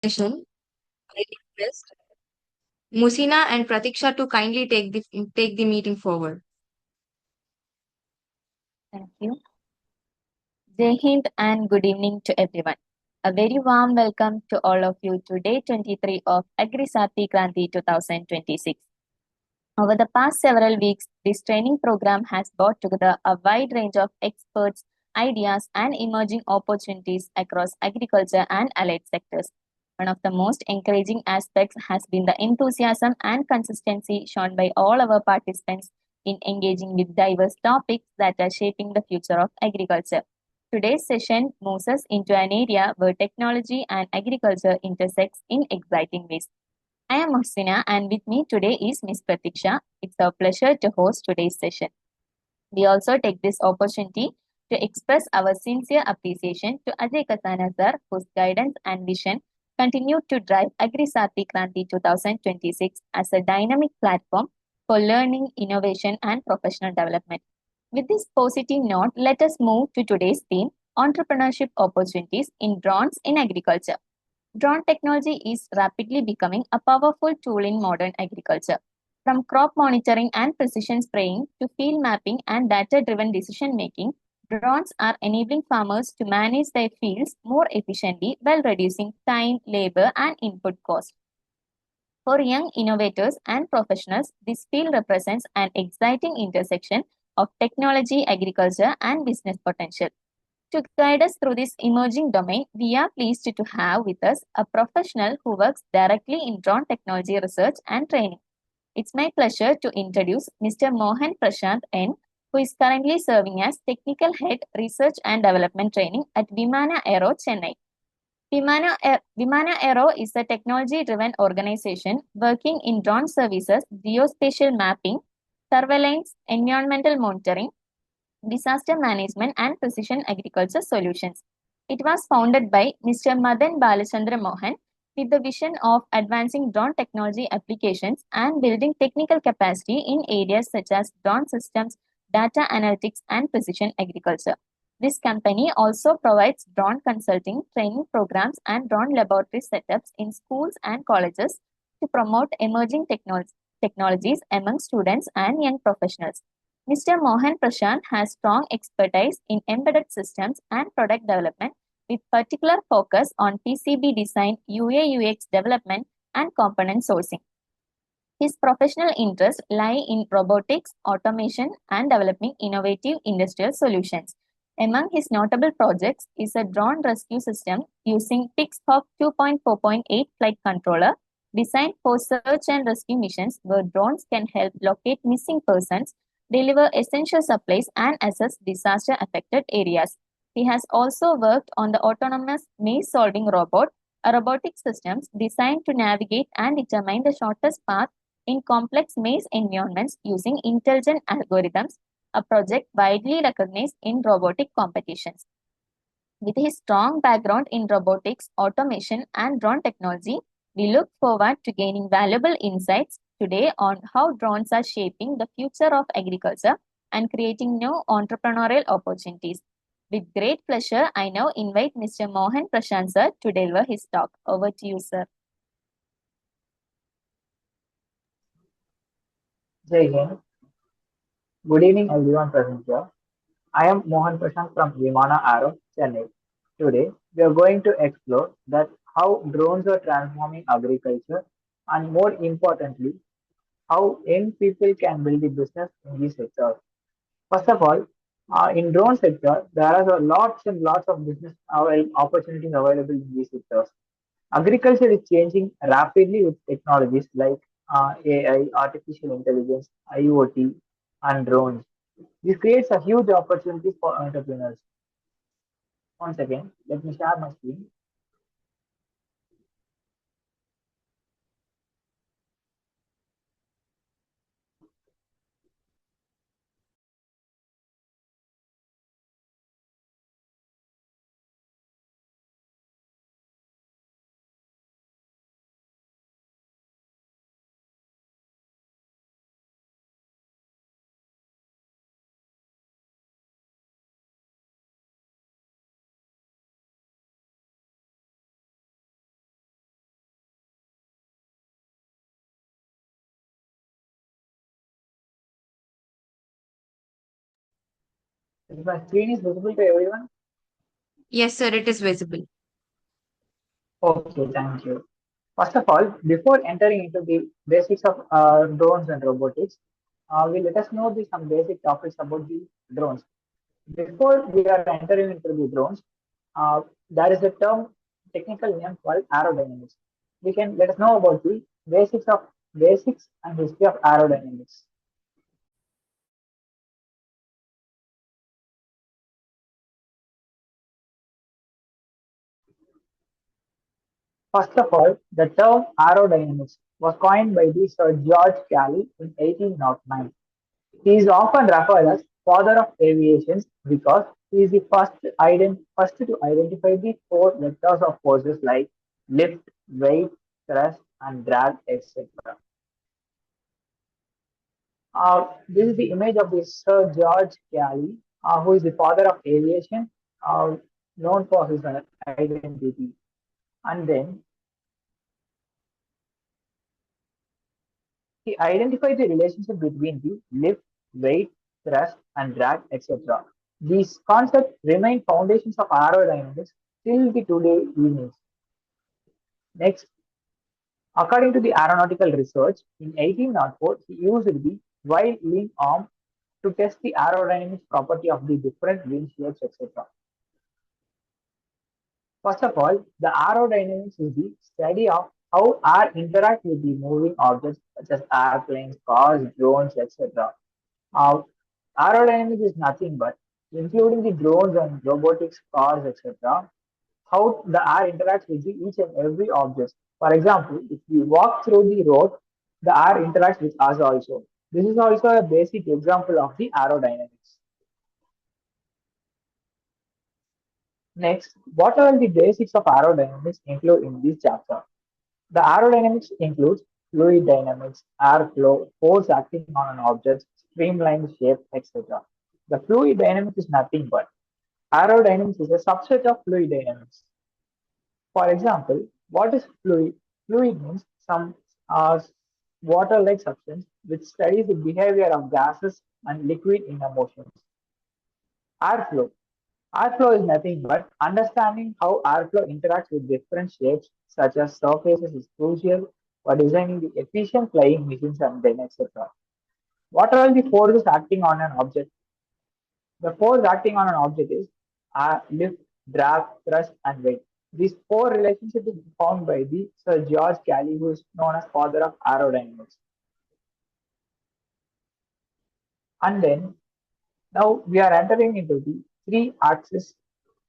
Session, I request Musina and Pratiksha to kindly take the meeting forward. Thank you. Jai Hind and good evening to everyone. A very warm welcome to all of you to day 23 of Agri SAARTHI KRANTI 2026. Over the past several weeks, this training program has brought together a wide range of experts, ideas, and emerging opportunities across agriculture and allied sectors. One of the most encouraging aspects has been the enthusiasm and consistency shown by all our participants in engaging with diverse topics that are shaping the future of agriculture. Today's session moves us into an area where technology and agriculture intersects in exciting ways. I am Muhsina and with me today is Miss Pratiksha. It's our pleasure to host today's session. We also take this opportunity to express our sincere appreciation to Ajay Kasana sir, whose guidance and vision continue to drive Agri Sati Kranti 2026 as a dynamic platform for learning, innovation, and professional development. With this positive note, let us move to today's theme entrepreneurship opportunities in drones in agriculture. Drone technology is rapidly becoming a powerful tool in modern agriculture. From crop monitoring and precision spraying to field mapping and data driven decision making, drones are enabling farmers to manage their fields more efficiently while reducing time, labor, and input costs. For young innovators and professionals, this field represents an exciting intersection of technology, agriculture, and business potential. To guide us through this emerging domain, we are pleased to have with us a professional who works directly in drone technology research and training. It's my pleasure to introduce Mr. Mohan Prasanth N, who is currently serving as Technical Head Research and Development Training at Vimana Aero, Chennai. Vimana Aero is a technology-driven organization working in drone services, geospatial mapping, surveillance, environmental monitoring, disaster management, and precision agriculture solutions. It was founded by Mr. Madhan Balachandra Mohan with the vision of advancing drone technology applications and building technical capacity in areas such as drone systems, data analytics, and precision agriculture. This company also provides drone consulting, training programs, and drone laboratory setups in schools and colleges to promote emerging technologies among students and young professionals. Mr. Mohan Prashant has strong expertise in embedded systems and product development with particular focus on PCB design, UA/UX development, and component sourcing. His professional interests lie in robotics, automation, and developing innovative industrial solutions. Among his notable projects is a drone rescue system using Pixhawk 2.4.8 flight controller designed for search and rescue missions where drones can help locate missing persons, deliver essential supplies, and assess disaster affected areas. He has also worked on the autonomous maze solving robot, a robotic system designed to navigate and determine the shortest path in complex maze environments using intelligent algorithms, a project widely recognized in robotic competitions. With his strong background in robotics, automation, and drone technology, we look forward to gaining valuable insights today on how drones are shaping the future of agriculture and creating new entrepreneurial opportunities. With great pleasure, I now invite Mr. Mohan Prashant sir to deliver his talk. Over to you, sir. Jai Hind. Good evening, everyone present here. I am Mohan Prashant from Vimana Aero, Chennai. Today, we are going to explore that how drones are transforming agriculture and more importantly, how young people can build a business in these sectors. First of all, in drone sector, there are lots and lots of business opportunities available in these sectors. Agriculture is changing rapidly with technologies like AI, artificial intelligence, IoT, and drones. This creates a huge opportunity for entrepreneurs. Once again, let me share my screen. Is my screen is visible to everyone? Yes, sir, it is visible. Okay, thank you. First of all, before entering into the basics of drones and robotics, we let us know some basic topics about the drones. Before we are entering into the drones, there is a term, technical name called aerodynamics. We can let us know about the basics and history of aerodynamics. First of all, the term aerodynamics was coined by the Sir George Cayley in 1809. He is often referred as father of aviation because he is the first to identify the four vectors of forces like lift, weight, thrust, and drag, etc. This is the image of the Sir George Cayley, who is the father of aviation, uh, known for his identity. And then he identified the relationship between the lift, weight, thrust, and drag, etc. These concepts remain foundations of aerodynamics till the today evenings. Next, according to the aeronautical research, in 1804, he used the wide wing arm to test the aerodynamic property of the different wing shapes, etc. First of all, the aerodynamics is the study of how air interacts with the moving objects such as airplanes, cars, drones, etc. Uh, Aerodynamics is nothing but, including the drones and robotics, cars, etc., how the air interacts with each and every object. For example, if we walk through the road, the air interacts with us also. This is also a basic example of the aerodynamics. Next, what are the basics of aerodynamics include in this chapter? The aerodynamics includes fluid dynamics, airflow, force acting on an object, streamline shape, etc. The fluid dynamics is nothing but aerodynamics is a subset of fluid dynamics. For example, what is fluid? Fluid means some water-like substance which studies the behavior of gases and liquid in a motion. Airflow. Airflow is nothing but understanding how airflow interacts with different shapes such as surfaces is crucial for designing the efficient flying machines and then etc. What are the forces acting on an object? The force acting on an object is lift, drag, thrust, and weight. These four relationships is found by the Sir George Cayley, who is known as father of aerodynamics. And then now we are entering into the three axis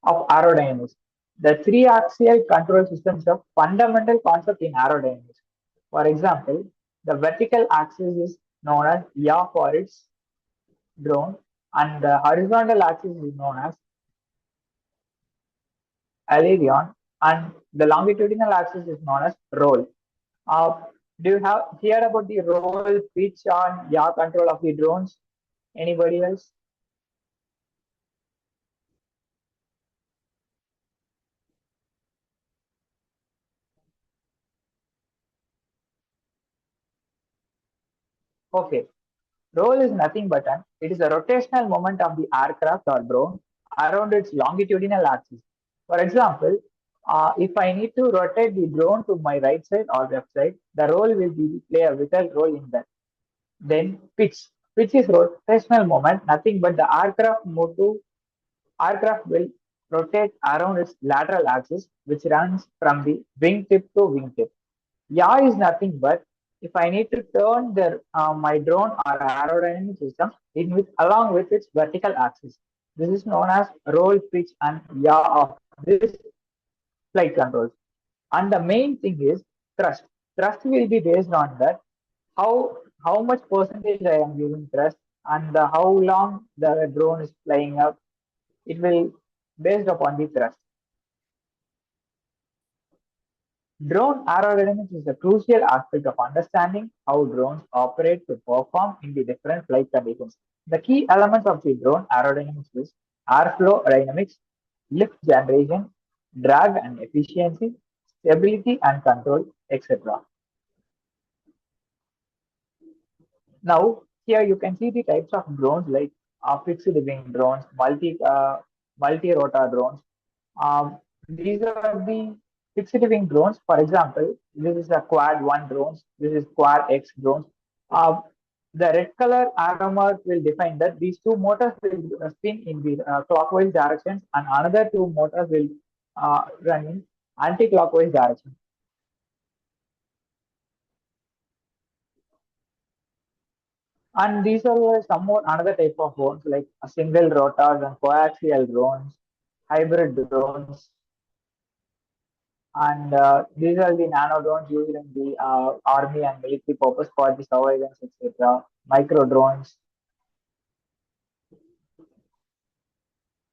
of aerodynamics. The three axial control systems are fundamental concept in aerodynamics. For example, the vertical axis is known as yaw for its drone, and the horizontal axis is known as aileron, and the longitudinal axis is known as roll. Uh, do you have heard about the roll, pitch, and yaw control of the drones? Anybody else? Okay. Roll is nothing but it is a rotational moment of the aircraft or drone around its longitudinal axis. For example, if I need to rotate the drone to my right side or left side, the roll will play a vital role in that. Then pitch. Pitch is rotational moment, nothing but the aircraft will rotate around its lateral axis, which runs from the wingtip to wingtip. Yaw is nothing but if I need to turn my drone or aerodynamic system along with its vertical axis. This is known as roll, pitch, and yaw of this flight controls. And the main thing is thrust. Thrust will be based on that how much percentage I am giving thrust and how long the drone is flying up. It will based upon the thrust. Drone aerodynamics is a crucial aspect of understanding how drones operate to perform in the different flight conditions. The key elements of the drone aerodynamics is airflow dynamics, lift generation, drag and efficiency, stability and control, etc. Now, here you can see the types of drones like fixed wing drones, multi-rotor drones. These are the fixed wing drones. For example, this is a quad one drones. This is quad X drones. Uh, the red color arrow mark will define that these two motors will spin in the clockwise directions, and another two motors will run in anti-clockwise direction. And these are some more another type of drones like a single rotors and coaxial drones, hybrid drones, and these are the nano drones used in the army and military purpose for the surveillance, etc. Micro drones,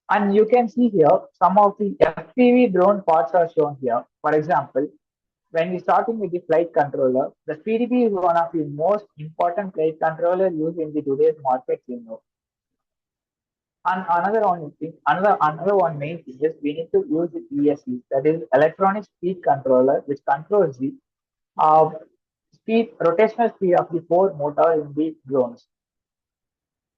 and you can see here some of the FPV drone parts are shown here. For example, when we starting with the flight controller, the PDP is one of the most important flight controller used in the today's market. And another one main thing is we need to use the ESC, that is electronic speed controller, which controls the uh, rotational speed of the four motors in the drones.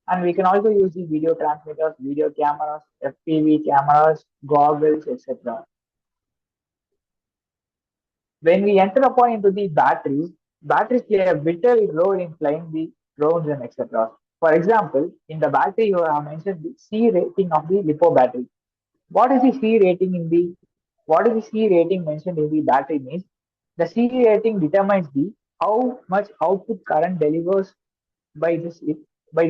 And we can also use the video transmitters, video cameras, FPV cameras, goggles, etc. When we enter upon into the batteries play a vital role in flying the drones and etc. For example, in the battery you have mentioned the C rating of the lipo battery. What is the C rating in the what is the C rating mentioned in the battery means the C rating determines the how much output current delivers by this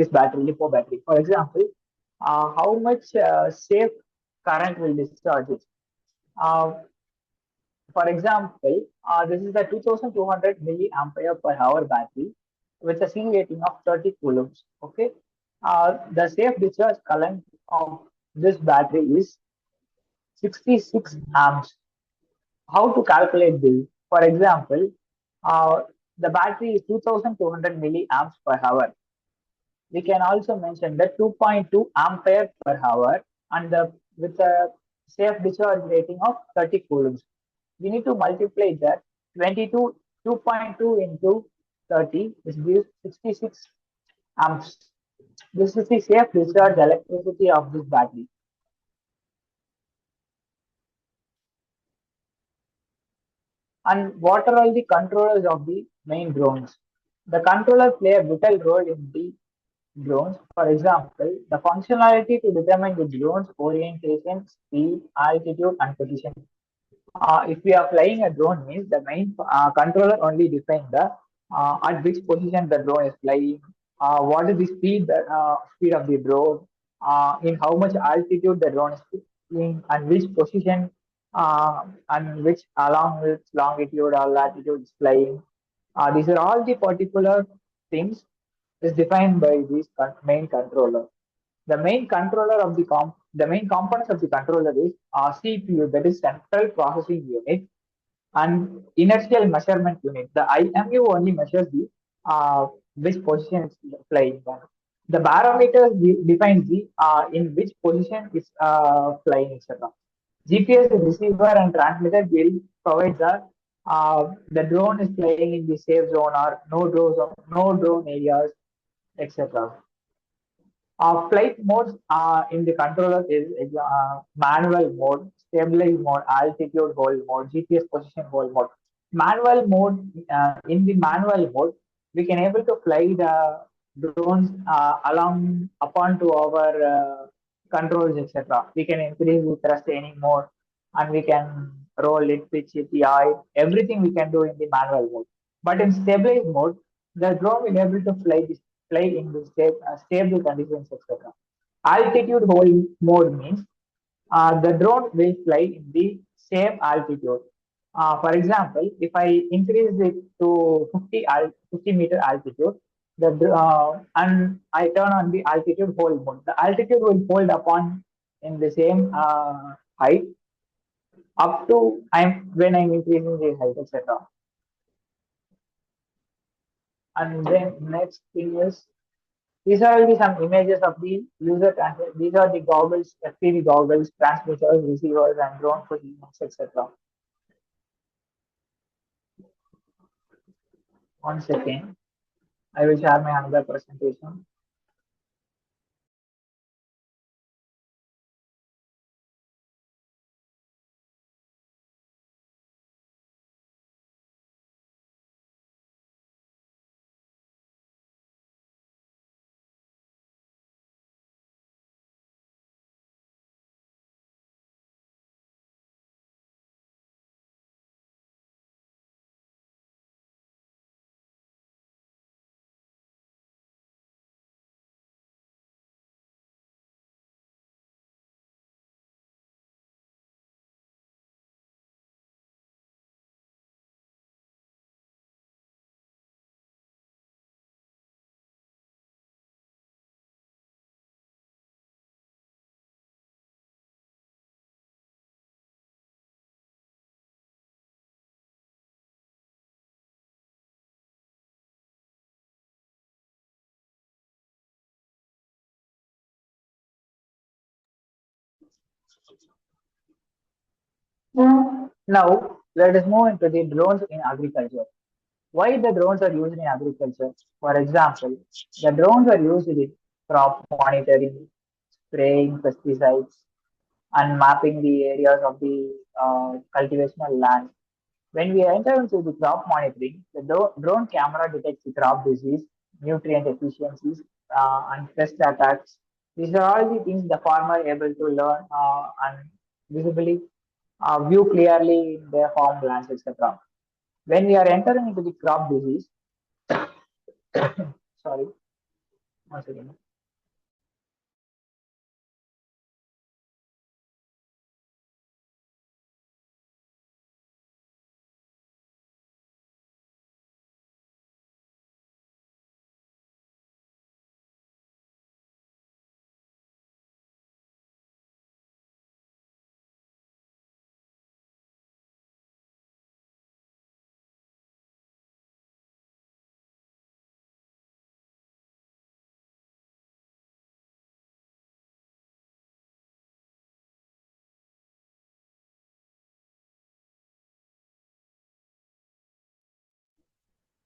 battery lipo battery. For example, how much safe current will discharge it. Uh, for example, this is the 2200 milliampere per hour battery with a C rating of 30 coulombs. Okay, the safe discharge current of this battery is 66 amps. How to calculate this? For example, uh, the battery is 2200 milliamps per hour. We can also mention the 2.2 ampere per hour and with a safe discharge rating of 30 coulombs. We need to multiply that 2.2 into 30, which gives 66 amps. This is the safe discharge electricity of this battery. And what are all the controllers of the main drones? The controller play a vital role in the drones. For example, the functionality to determine the drone's orientation, speed, altitude, and position. If we are flying a drone, means the main controller only defines the at which position the drone is flying, what is the speed of the drone, in how much altitude the drone is flying, and which position and which along with longitude or latitude is flying. These are all the particular things is defined by this main controller. The main components of the controller is CPU, that is central processing unit, and inertial measurement unit. The IMU only measures the which position is flying on. The barometer defines the in which position is flying, etc. GPS receiver and transmitter will provide the drone is flying in the safe zone or no drone areas, etc. Flight modes in the controller is manual mode, stabilize mode, altitude hold mode, GPS position hold mode. Manual mode, in the manual mode, we can able to fly the drones along upon to our controls, etc. We can increase the thrust more, and we can roll it, pitch it, yaw it, everything we can do in the manual mode. But in stabilized mode, the drone will able to fly in the stable conditions, etc. Altitude hold mode means the drone will fly in the same altitude. For example, if I increase it to 50 meter altitude, and I turn on the altitude hold mode, the altitude will hold upon in the same height up to I'm increasing the height, etc. And then next thing is these are only some images of the user transfer. These are the goggles, FPV goggles, transmitters, receivers, and drone positions, etc. One second, I will share my another presentation. Now, let us move into the drones in agriculture. Why the drones are used in agriculture? For example, the drones are used in crop monitoring, spraying pesticides, and mapping the areas of the cultivational land. When we enter into the crop monitoring, the drone camera detects the crop disease, nutrient deficiencies, and pest attacks. These are all the things the farmer able to learn and visibly view clearly in their farmlands, etc. When we are entering into the crop disease, sorry, once again.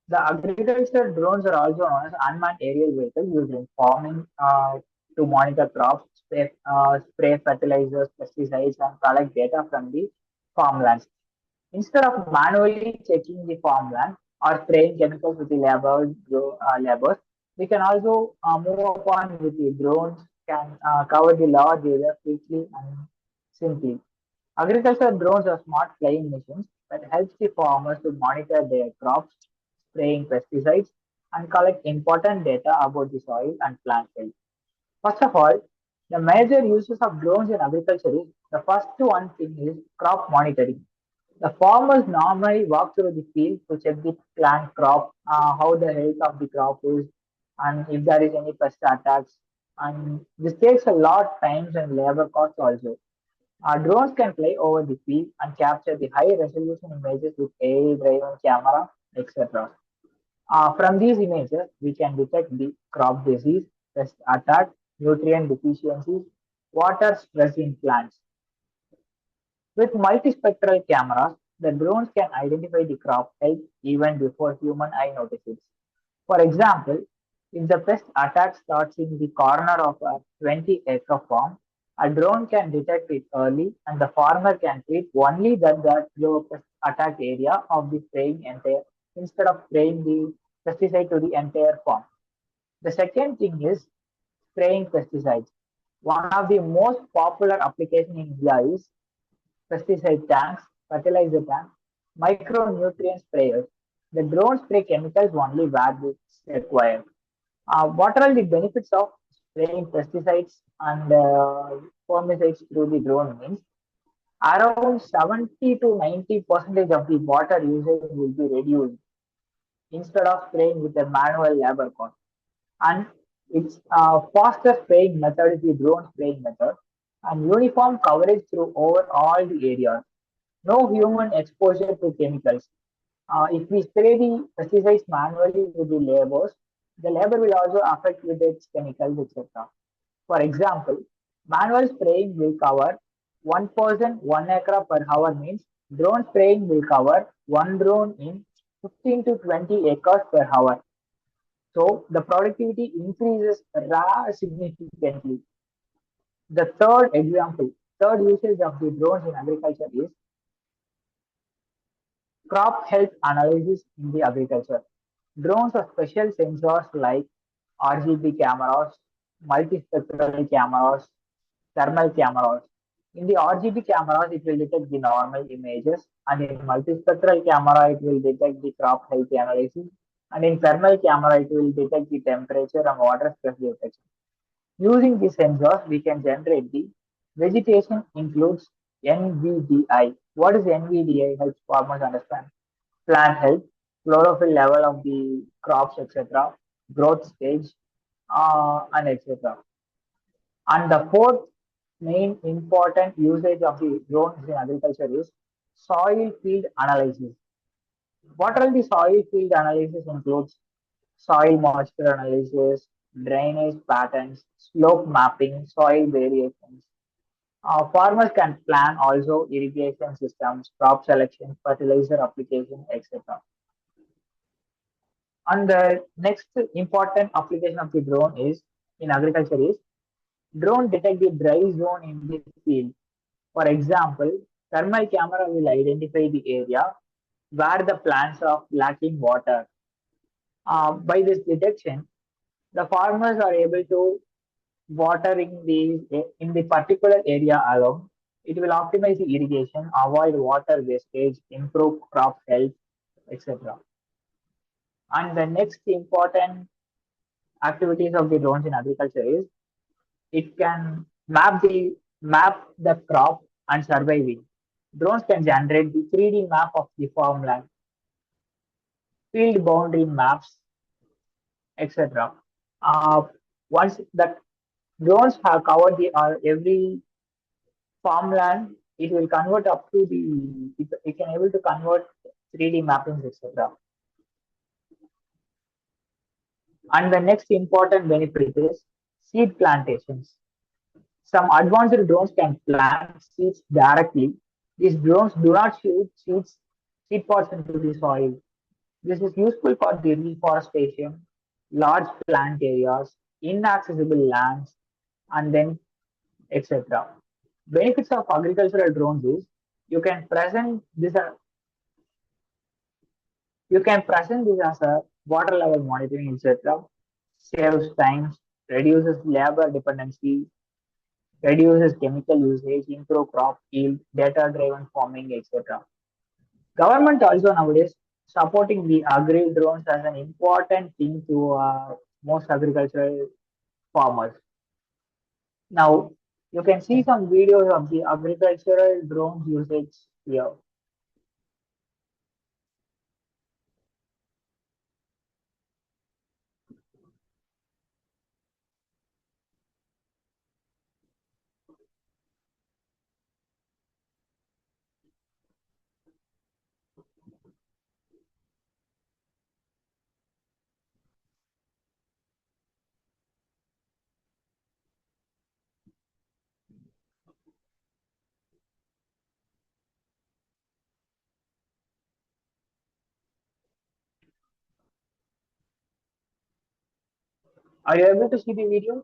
The agriculture drones are also known as unmanned aerial vehicles used in farming to monitor crops, spray fertilizers, pesticides, and collect data from the farmlands. Instead of manually checking the farmland or spraying chemicals with the labors, we can also move upon with the drones, can cover the large area quickly and simply. Agricultural drones are smart flying machines that helps the farmers to monitor their crops, spraying pesticides, and collect important data about the soil and plant health. First of all, the major uses of drones in agriculture is the first one thing is crop monitoring. The farmers normally walk through the field to check the plant crop, how the health of the crop is, and if there is any pest attacks. And this takes a lot of time and labor costs also. Drones can fly over the field and capture the high resolution images with AI-driven camera, etc. From these images, we can detect the crop disease, pest attack, nutrient deficiencies, water stress in plants. With multispectral cameras, the drones can identify the crop health even before human eye notices. For example, if the pest attack starts in the corner of a 20-acre farm, a drone can detect it early and the farmer can treat only that low pest attack area of the spraying entire instead of spraying the pesticide to the entire farm. The second thing is spraying pesticides. One of the most popular application in India is pesticide tanks, fertilizer tanks, micronutrient sprayers. The drone spray chemicals only where it's required. What are the benefits of spraying pesticides and herbicides through the drone means around 70 to 90 percentage of the water usage will be reduced instead of spraying with a manual labor cost. And its faster spraying method is the drone spraying method and uniform coverage through over all the areas. No human exposure to chemicals. If we spray the pesticides manually with the labor will also affect with its chemicals, etc. For example, manual spraying will cover 1% 1 acre per hour means drone spraying will cover one drone in 15 to 20 acres per hour. So the productivity increases significantly. The third usage of the drones in agriculture is crop health analysis in the agriculture. Drones are special sensors like RGB cameras, multispectral cameras, thermal cameras. In the RGB cameras, it will detect the normal images, and in multispectral camera, it will detect the crop health analysis, and in thermal camera, it will detect the temperature and water stress detection. Using these sensors, we can generate the vegetation includes NVDI. What is NVDI? Helps farmers understand plant health, chlorophyll level of the crops, etc., growth stage, and etc. And the fourth main important usage of the drones in agriculture is soil field analysis. What are the soil field analysis includes soil moisture analysis, drainage patterns, slope mapping, soil variations. Farmers can plan also irrigation systems, crop selection, fertilizer application, etc. And the next important application of the drone is in agriculture is drone detect the dry zone in the field. For example, thermal camera will identify the area where the plants are lacking water. By this detection, the farmers are able to watering in the particular area alone. It will optimize the irrigation, avoid water wastage, improve crop health, etc. And the next important activities of the drones in agriculture is it can map the crop and surviving. Drones can generate the 3D map of the farmland, field boundary maps, etc. Uh, Once the drones have covered the every farmland, it will convert up to it can able to convert 3D mappings, etc. And the next important benefit is seed plantations. Some advanced drones can plant seeds directly. These drones do not shoot seed pods into the soil. This is useful for the reforestation, large plant areas, inaccessible lands, and then etc. Benefits of agricultural drones is you can present this you can present this as a water level monitoring, etc. Saves times, reduces labor dependency, reduces chemical usage, improve crop yield, data-driven farming, etc. Government also nowadays supporting the agri drones as an important thing to most agricultural farmers. Now you can see some videos of the agricultural drones usage here. Are you able to see the video?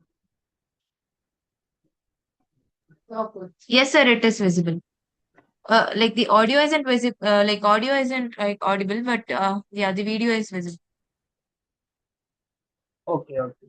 Yes, sir, it is visible. Like the audio isn't visible, like audio isn't like audible, but yeah, the video is visible. Okay, okay.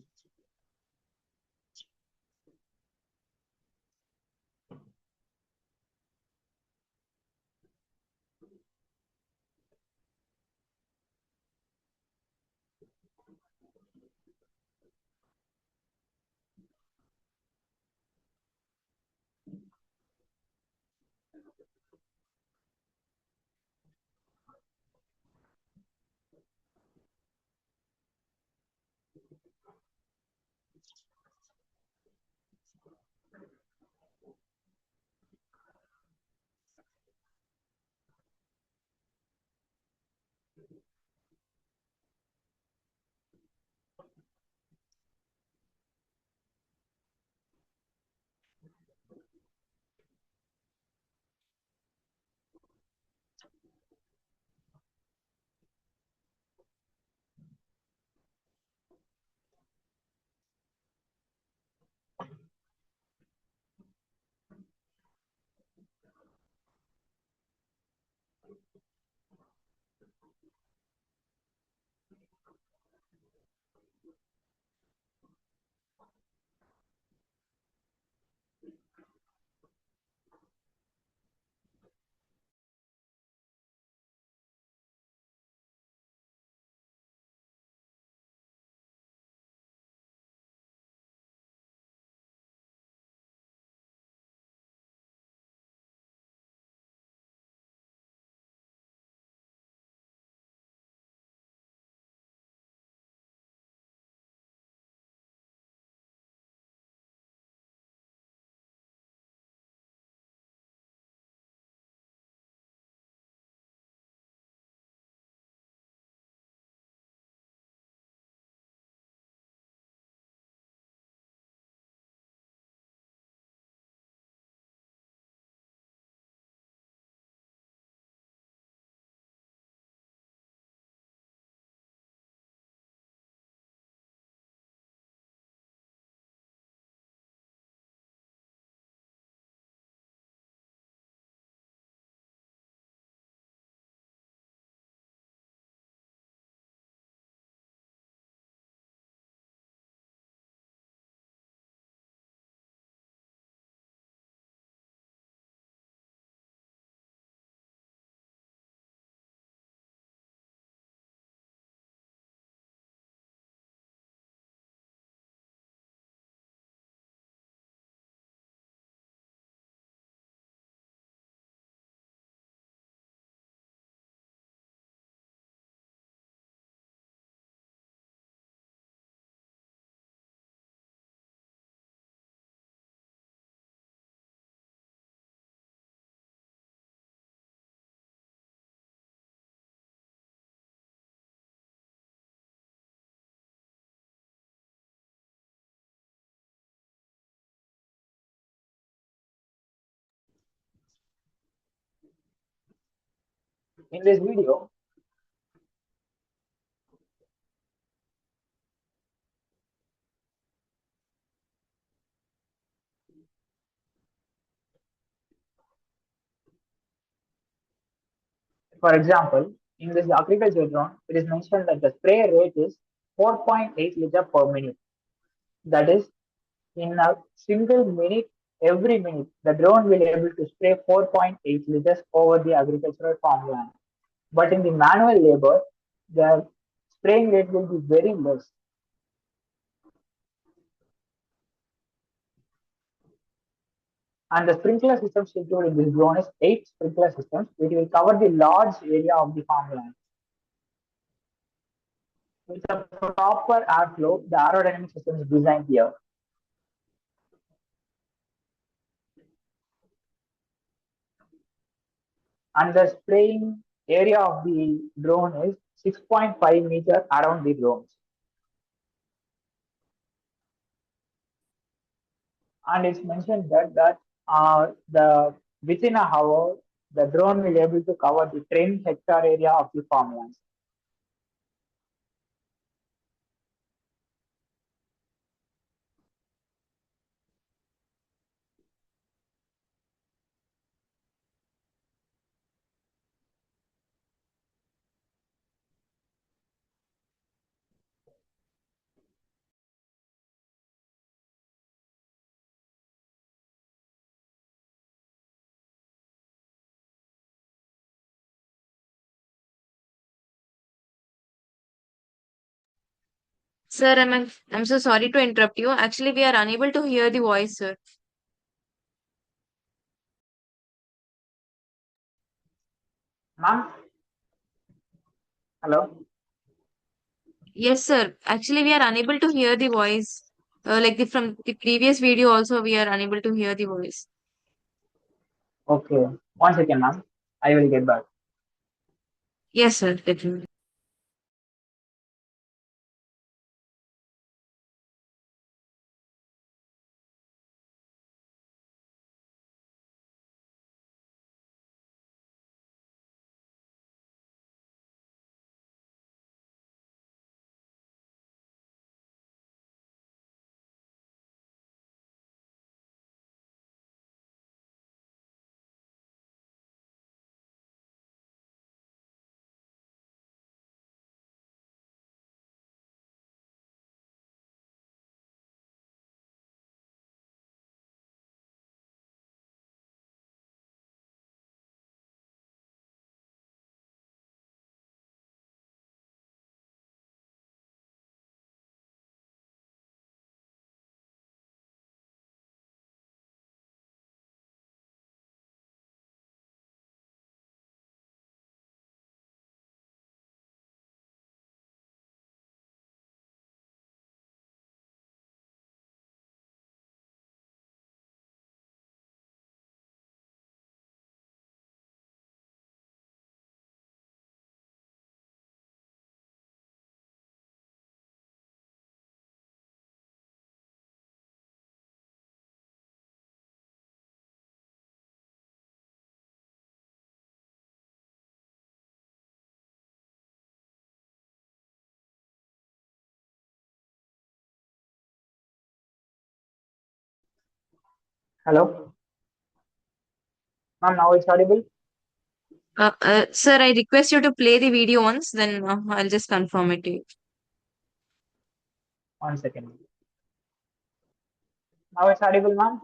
In this video, for example, in this agriculture drone, it is mentioned that the spray rate is 4.8 liter per minute. That is, in a single minute, every minute, the drone will able to spray 4.8 liters over the agricultural farmland. But in the manual labor, the spraying rate will be very less. And the sprinkler system scheduled in this drone is 8 sprinkler systems, which will cover the large area of the farmland. With a proper airflow, the aerodynamic system is designed here. And the spraying area of the drone is 6.5 meters around the drones. And it's mentioned that the within an hour, the drone will be able to cover the 10-hectare area of the farmlands. Sir, I'm so sorry to interrupt you. Actually, we are unable to hear the voice, sir. Ma'am, hello. Yes, sir. Actually, we are unable to hear the voice. From the previous video, also we are unable to hear the voice. Okay, 1 second, ma'am. I will get back. Yes, sir. Definitely. Hello, ma'am. Now it's audible. Sir, I request you to play the video once, then I'll just confirm it to you. 1 second. Now it's audible, ma'am.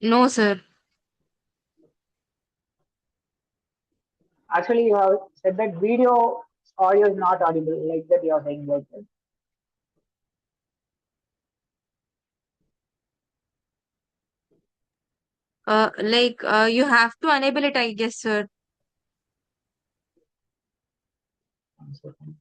No, sir. Actually, you have said that video audio is not audible, like that you are saying like that. You have to enable it, I guess, sir. 1 second.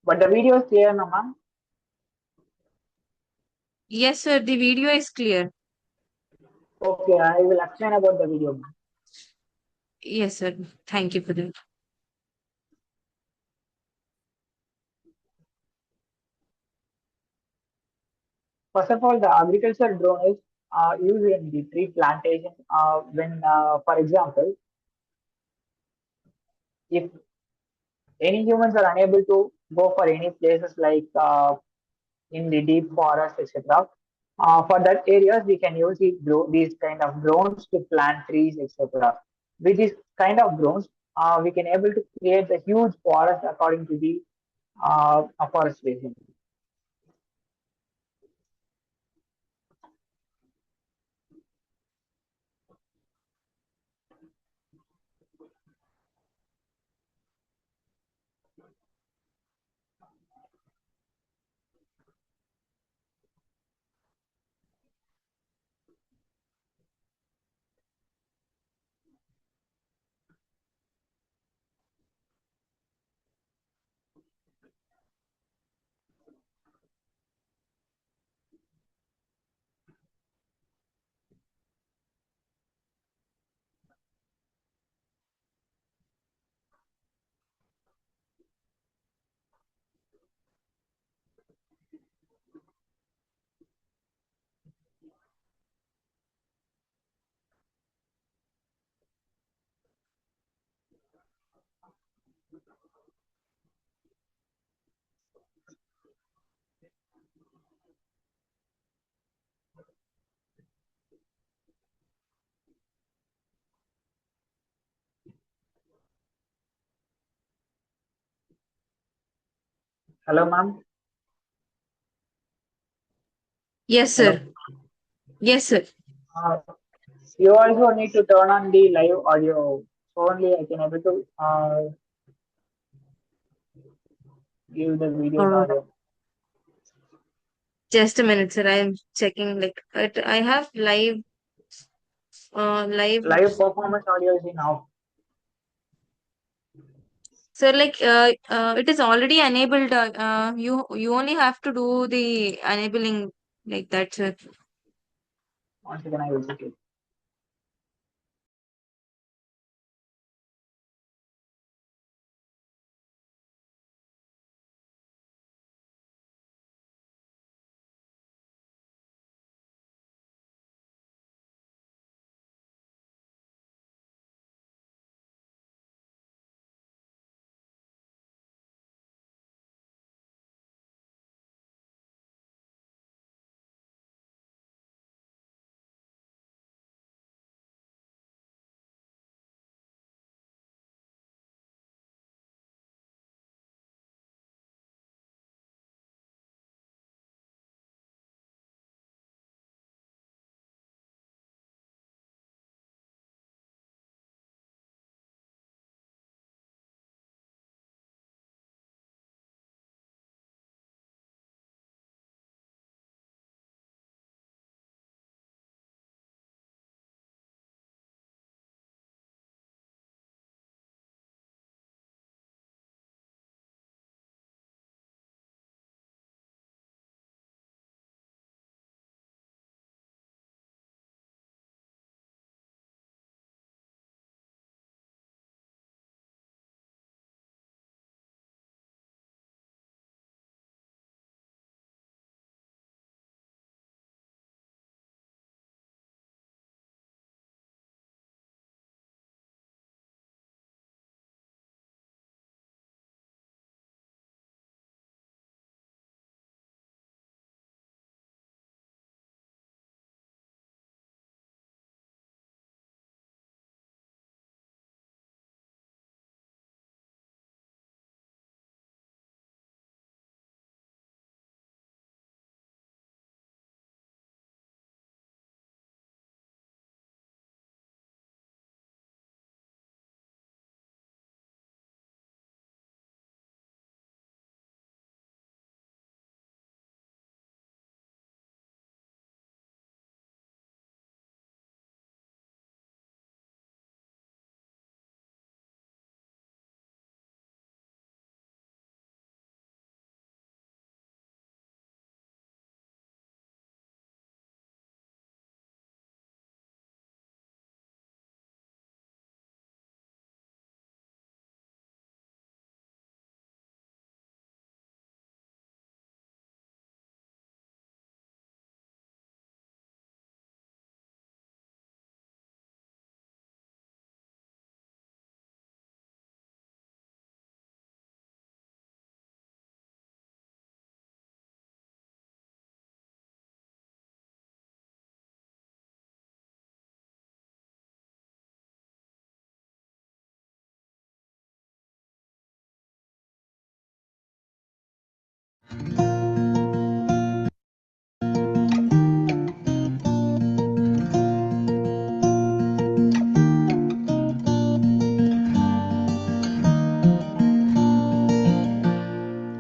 But the video is clear, no, ma'am? Yes, sir. The video is clear. Okay, I will explain about the video, ma'am. Yes, sir. Thank you for that. First of all, the agricultural drone is used in the tree plantation when, for example, if any humans are unable to go for any places like in the deep forest, etc. For that areas, we can use these kind of drones to plant trees, etc. With this kind of drones, we can able to create a huge forest according to the afforestation. Hello, ma'am. Yes, Hello. sir. Yes, sir. Uh, you also need to turn on the live audio. So only I can able to give the videos Uh, audio. just a minute, sir. I am checking. Like, I have live. Live performance audio is in off. So, like, it is already enabled. You only have to do the enabling like that, sir. Once again, I will check it.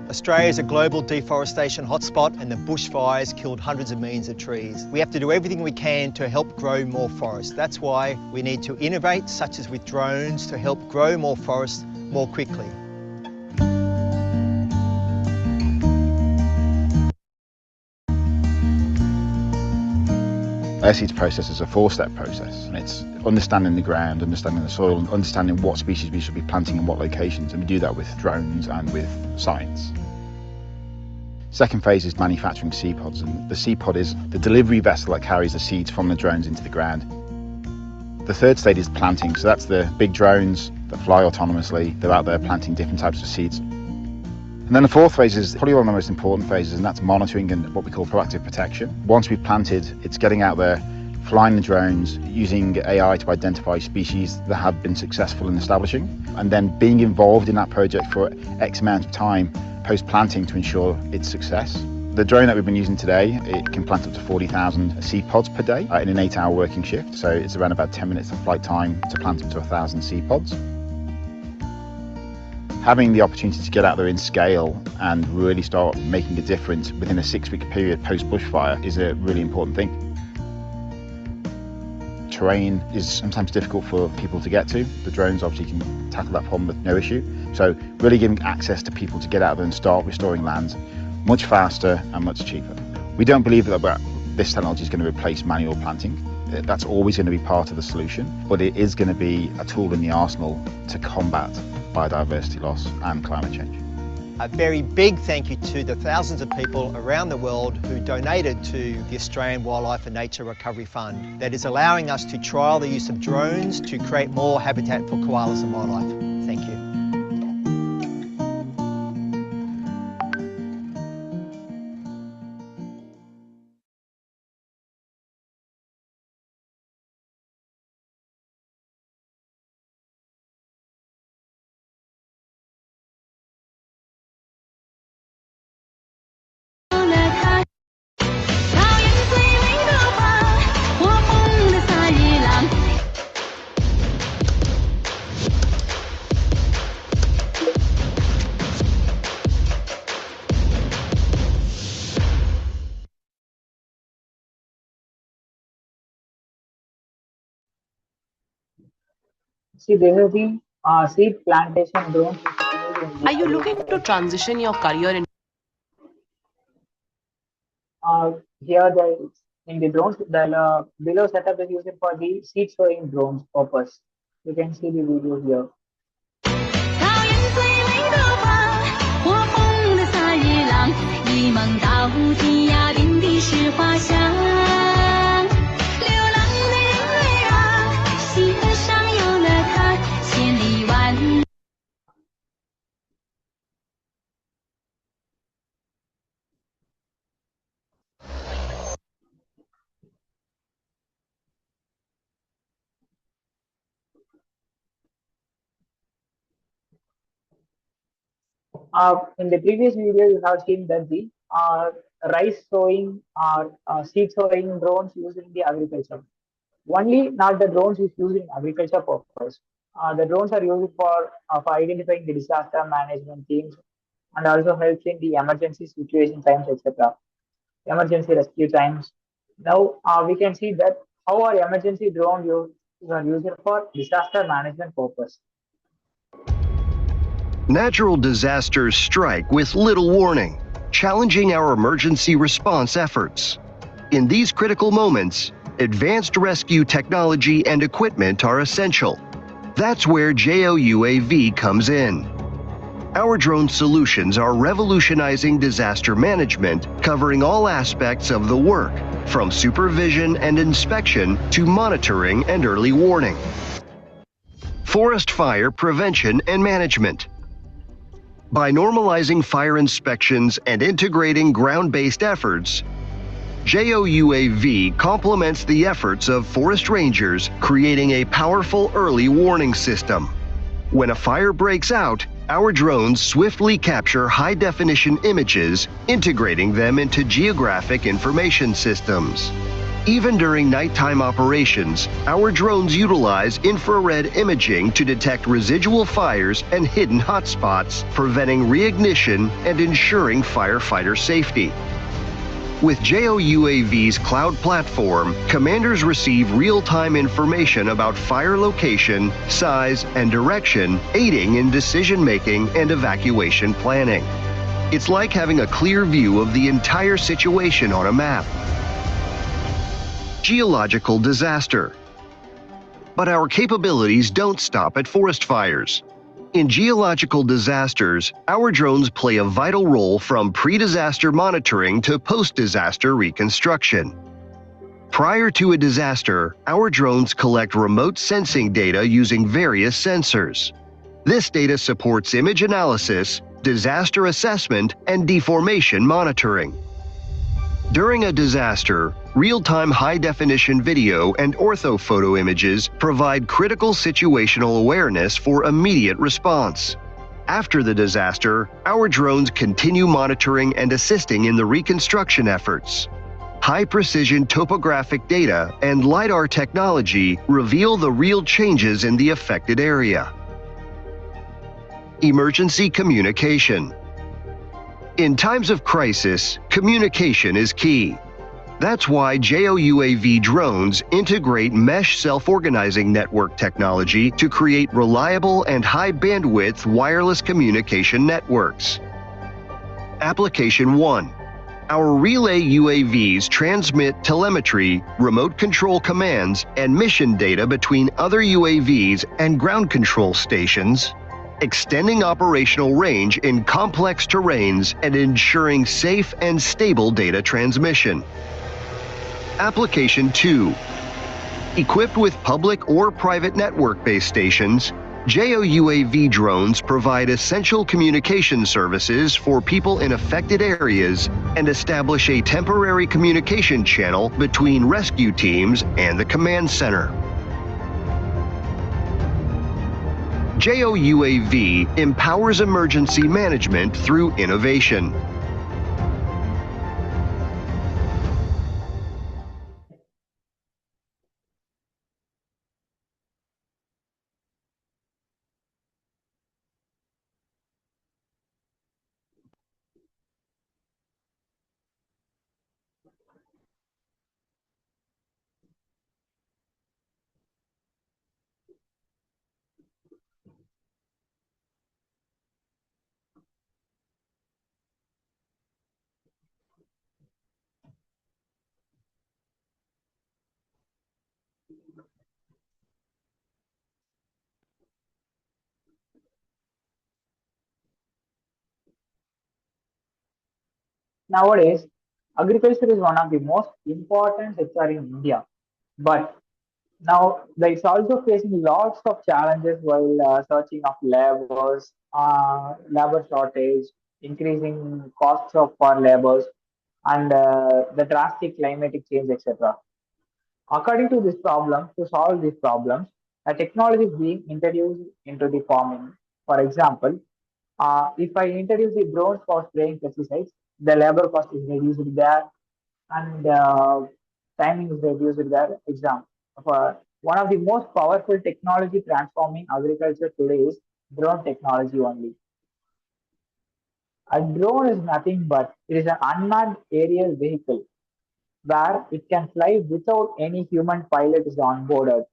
Australia is a global deforestation hotspot and the bushfires killed hundreds of millions of trees. We have to do everything we can to help grow more forests. That's why we need to innovate, such as with drones, to help grow more forests more quickly. Air seeds process is a four-step process, and it's understanding the ground, understanding the soil, and understanding what species we should be planting in what locations, and we do that with drones and with science. Second phase is manufacturing seed pods, and the seed pod is the delivery vessel that carries the seeds from the drones into the ground. The third stage is planting, so that's the big drones that fly autonomously. They're out there planting different types of seeds. And then the fourth phase is probably one of the most important phases, and that's monitoring and what we call proactive protection. Once we've planted, it's getting out there, flying the drones, using AI to identify species that have been successful in establishing, and then being involved in that project for X amount of time post-planting to ensure its success. The drone that we've been using today, it can plant up to 40,000 seed pods per day in an 8-hour working shift, so it's around about 10 minutes of flight time to plant up to 1,000 seed pods. Having the opportunity to get out there in scale and really start making a difference within a 6-week period post-bushfire is a really important thing. Terrain is sometimes difficult for people to get to. The drones obviously can tackle that problem with no issue. So really giving access to people to get out there and start restoring lands much faster and much cheaper. We don't believe that this technology is going to replace manual planting. That's always going to be part of the solution, but it is going to be a tool in the arsenal to combat biodiversity loss and climate change. A very big thank you to the thousands of people around the world who donated to the Australian Wildlife and Nature Recovery Fund that is allowing us to trial the use of drones to create more habitat for koalas and wildlife. Thank you. See, this is the seed plantation drones which is used in the Are you looking to agriculture. transition your career in Here, in the drones, the below setup is used for the seed sowing drones purpose. You can see the video here. 草原最美的花，火红的萨日朗，一梦到天涯，遍地是花香。流浪的人儿啊，心上有了他，千里万里。In the previous video, you have seen that the rice sowing or seed sowing drones used in the agriculture. Only not the drones is used in agriculture purpose. The drones are used for identifying the disaster management teams and also helps in the emergency situation times, etc. Emergency rescue times. Now we can see that how our emergency drone are used for disaster management purpose. Natural disasters strike with little warning, challenging our emergency response efforts. In these critical moments, advanced rescue technology and equipment are essential. That's where JOUAV comes in. Our drone solutions are revolutionizing disaster management, covering all aspects of the work, from supervision and inspection to monitoring and early warning. Forest fire prevention and management. By normalizing fire inspections and integrating ground-based efforts, JOUAV complements the efforts of forest rangers, creating a powerful early warning system. When a fire breaks out, Our drones swiftly capture high-definition images, integrating them into geographic information systems. Even during nighttime operations, our drones utilize infrared imaging to detect residual fires and hidden hotspots, preventing reignition and ensuring firefighter safety. With JOUAV's cloud platform, commanders receive real-time information about fire location, size, and direction, aiding in decision-making and evacuation planning. It's like having a clear view of the entire situation on a map. Geological disaster. But our capabilities don't stop at forest fires. In geological disasters, our drones play a vital role from pre-disaster monitoring to post-disaster reconstruction. Prior to a disaster, our drones collect remote sensing data using various sensors. This data supports image analysis, disaster assessment, and deformation monitoring. During a disaster, real-time high-definition video and orthophoto images provide critical situational awareness for immediate response. After the disaster, our drones continue monitoring and assisting in the reconstruction efforts. High-precision topographic data and LiDAR technology reveal the real changes in the affected area. Emergency communication. In times of crisis, communication is key. That's why JOUAV drones integrate mesh self-organizing network technology to create reliable and high-bandwidth wireless communication networks. Application 1. Our relay UAVs transmit telemetry, remote control commands, and mission data between other UAVs and ground control stations, extending operational range in complex terrains and ensuring safe and stable data transmission. Application 2. Equipped with public or private network base stations, JOUAV drones provide essential communication services for people in affected areas and establish a temporary communication channel between rescue teams and the command center. JOUAV empowers emergency management through innovation. Nowadays, agriculture is one of the most important sector in India, but now it's also facing lots of challenges while searching of labor shortage, increasing costs of for labors, and the drastic climatic change, etc. According to this problem, to solve these problems, a technology is being introduced into the farming. For example, if I introduce the drones for spraying pesticides, the labor cost is reduced there and timing is reduced there. Example, one of the most powerful technology transforming agriculture today is drone technology only. A drone is nothing but it is an unmanned aerial vehicle where it can fly without any human pilot is onboarded.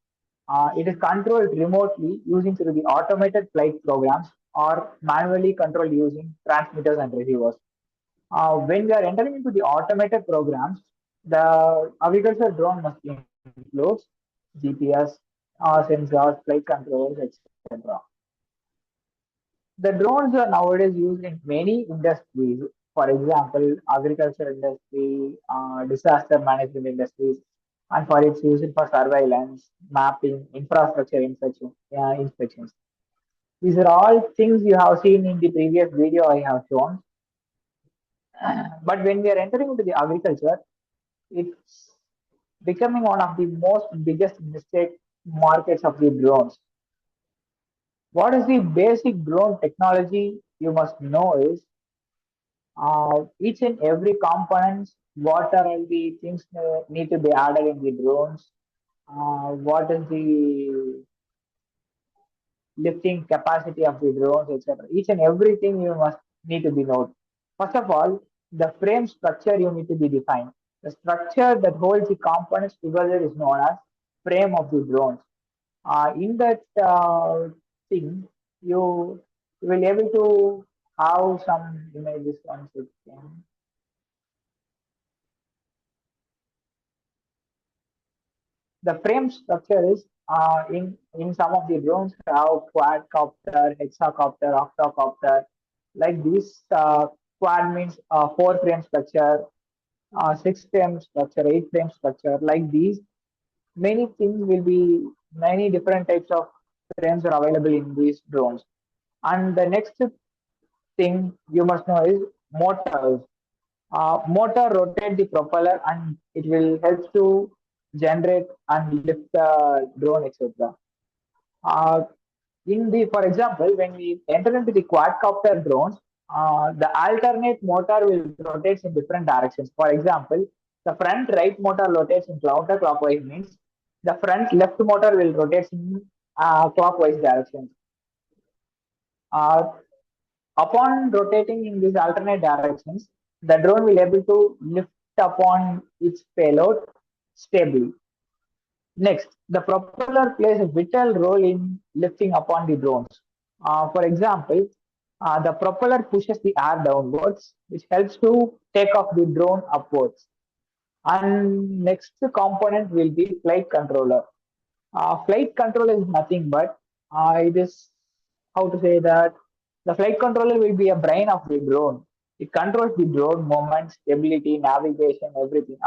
It is controlled remotely using through the automated flight programs or manually controlled using transmitters and receivers. When we are entering into the automated programs, the agriculture drone must include GPS, sensors, flight controls, etc. The drones are nowadays used in many industries. For example, agriculture industry, disaster management industries, and for its use for surveillance, mapping, infrastructure inspections. These are all things you have seen in the previous video I have shown. But when we are entering into the agriculture, it's becoming one of the most biggest mistake markets of the drones. What is the basic drone technology you must know is each and every components, what are all the things need to be added in the drones, what is the lifting capacity of the drones, etc. Each and everything you must need to be known. First of all, the frame structure you need to be defined. The structure that holds the components together is known as frame of the drones. In that thing, you will able to have some images on second. The frame structure is in some of the drones have quadcopter, hexacopter, octocopter. Like this, quad means four frame structure, six frame structure, eight frame structure. Like these, many things will be many different types of frames are available in these drones. And the next thing you must know is motors. Motor rotate the propeller and it will help to generate and lift the drone, etc. Uh, for example, when we enter into the quadcopter drones, the alternate motor will rotate in different directions. For example, the front right motor rotates in counterclockwise means the front left motor will rotate in clockwise direction. Uh, Upon rotating in these alternate directions, the drone will able to lift upon its payload stably. Next, the propeller plays a vital role in lifting upon the drones. For example, the propeller pushes the air downwards, which helps to take off the drone upwards. And next component will be flight controller. Flight control is nothing but it is how to say that the flight controller will be a brain of the drone. It controls the drone movement, stability, navigation, everything.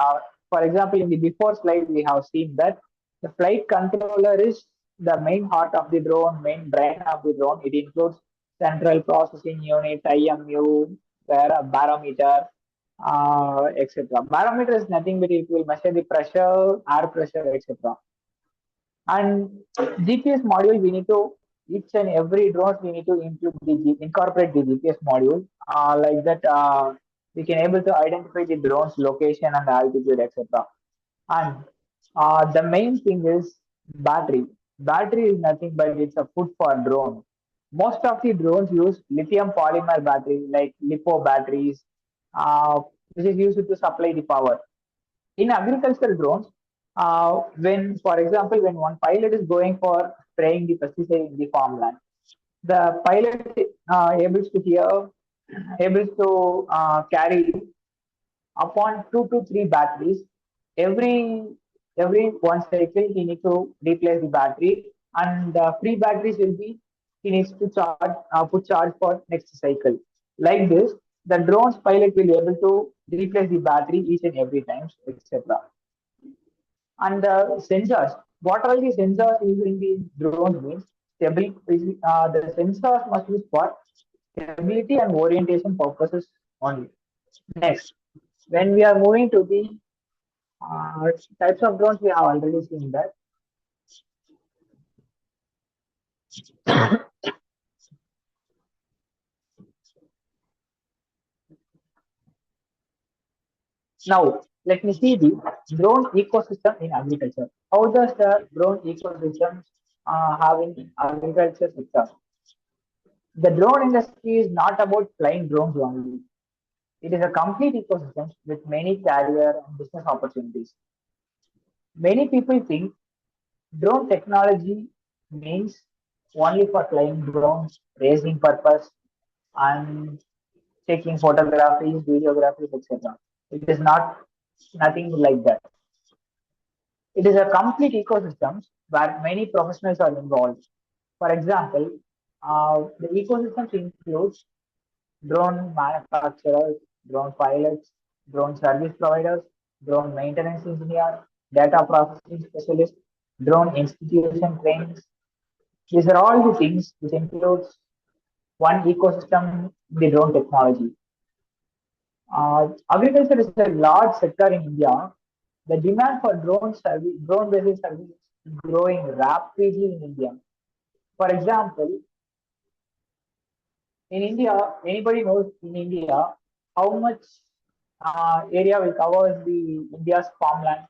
For example, in the before slide, we have seen that the flight controller is the main heart of the drone, main brain of the drone. It includes central processing unit, IMU, barometer, etc. Barometer is nothing but it will measure the pressure, air pressure, etc. And GPS module, we need to each and every drone we need to incorporate the GPS module. Like that, we can able to identify the drone's location and altitude, etc. And the main thing is battery. Battery is nothing but it's a food for drone. Most of the drones use lithium polymer battery like lipo batteries, uh, which is used to supply the power in agricultural drones, for example, when one pilot is going for spraying the pesticide in the farmland, the pilot able to carry upon 2 to 3 batteries. Every every one cycle, he needs to replace the battery, and the free batteries will be he needs to put charge for next cycle. Like this, the drone's pilot will be able to replace the battery each and every time, etc. And the sensors, what are the sensors used in the drones means stability. The sensors must be for stability and orientation purposes only. Next, when we are moving to the uh, types of drones, we have already seen that. Now, let me see the drone ecosystem in agriculture. How does the drone ecosystem have in agriculture sector? The drone industry is not about flying drones only. It is a complete ecosystem with many career and business opportunities. Many people think drone technology means only for flying drones, racing purpose, and taking photographies, videographies, etc. It is not nothing like that. It is a complete ecosystem where many professionals are involved. For example, the ecosystem includes drone manufacturers, drone pilots, drone service providers, drone maintenance engineer, data processing specialist, drone institution trainings. These are all the things which includes one ecosystem, the drone technology. Agriculture is a large sector in India. The demand for drone-based services is growing rapidly in India. For example, In India, anybody knows in India how much area will cover the India's farmland?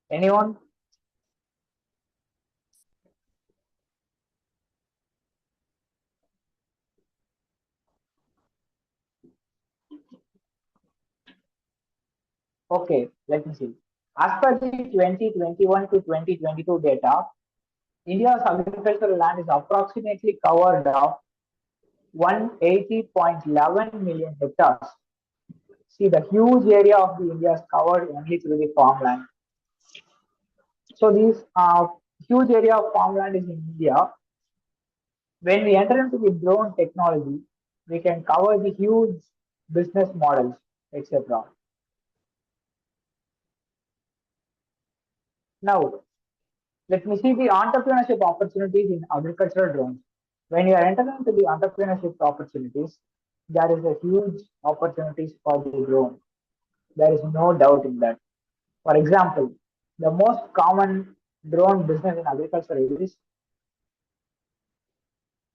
Anyone? Okay, let me see. As per the 2021 to 2022 data, India's agricultural land is approximately covered of 180.11 million hectares. See, the huge area of the India is covered only through the farmland. So, this huge area of farmland is in India. When we enter into the drone technology, we can cover the huge business models, etc. Now, let me see the entrepreneurship opportunities in agricultural drones. When you are entering into the entrepreneurship opportunities, there is a huge opportunities for the drone. There is no doubt in that. For example, the most common drone business in agriculture is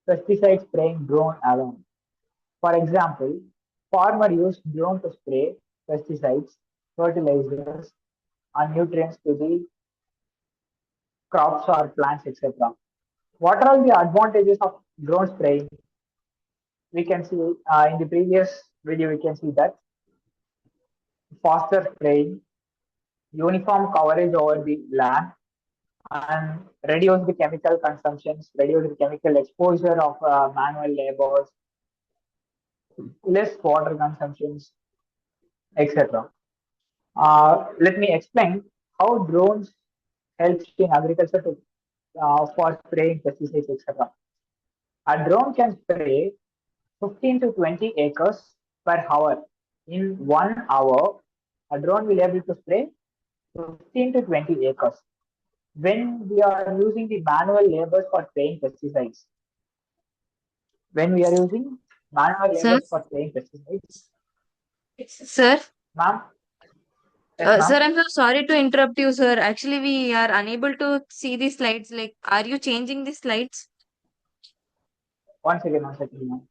pesticide spraying drone alone. For example, farmer use drone to spray pesticides, fertilizers, and nutrients to the crops or plants, etc. What are all the advantages of drone spraying? We can see in the previous video, we can see that faster spraying, uniform coverage over the land, and reduce the chemical consumptions, reduce the chemical exposure of manual labors, less water consumptions, etc. Let me explain how drones help in agriculture to, for spraying pesticides, etc. A drone can spray 15 to 20 acres per hour. In 1 hour, a drone will be able to spray 15 to 20 acres. When we are using the manual labors for spraying pesticides, when we are using manual Sir, labors for spraying pesticides, sir, ma'am, yes, sir, ma'am, I'm so sorry to interrupt you, sir. Actually, we are unable to see the slides. Like, are you changing the slides? one second, ma'am.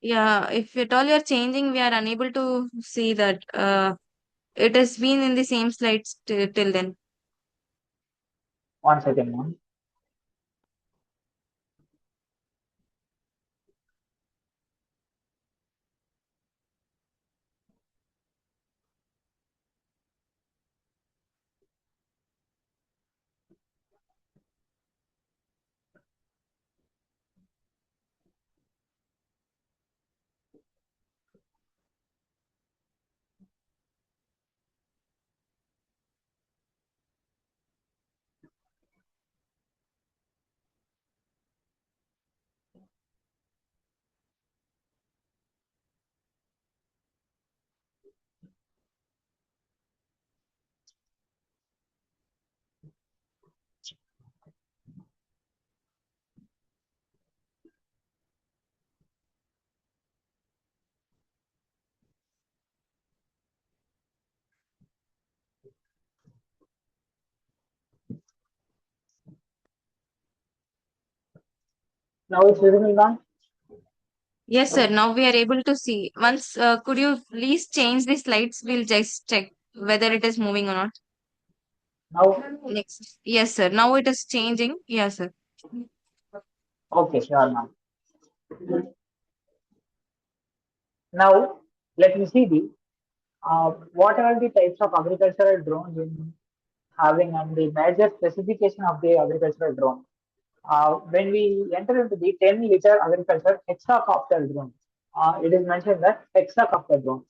Yeah, if at all you're changing, we are unable to see that. It has been in the same slides till then. One second, ma'am. Now it's visible, ma'am. Yes, sir. Now we are able to see. Once, could you please change the slides? We'll just check whether it is moving or not. Now, Next. Yes, sir. Now it is changing. Yes, sir. okay, sure, ma'am. Now, let me see the what are the types of agricultural drones in having and the major specification of the agricultural drone. When we enter into the 10-liter agriculture hexacopter drone, it is mentioned that hexacopter drone.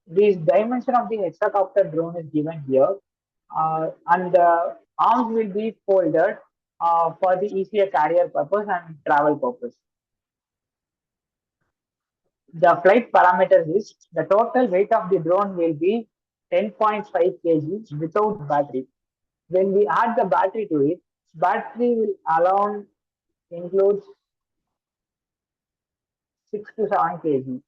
The dimension of the hexacopter drone is given here, and the arms will be folded for the easier carrier purpose and travel purpose. The flight parameters is the total weight of the drone will be 10.5 kg without battery. When we add the battery to it, battery will alone includes 6 to 7 kg.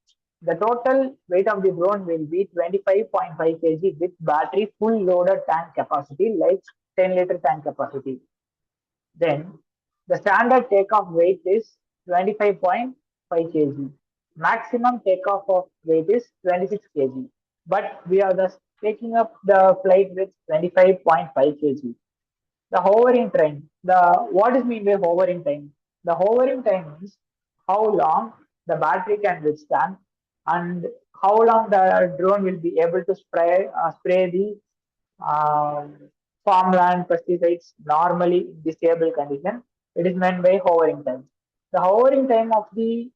The total weight of the drone will be 25.5 kg with battery full loaded tank capacity like 10-liter tank capacity. Then the standard takeoff weight is 25.5 kg. Maximum takeoff of weight is 26 kg. But we are just taking up the flight with 25.5 kg. The hovering time. The what is mean by hovering time? The hovering time is how long the battery can withstand and how long the drone will be able to spray the um, farmland pesticides normally in the stable condition. It is meant by hovering time. The hovering time of the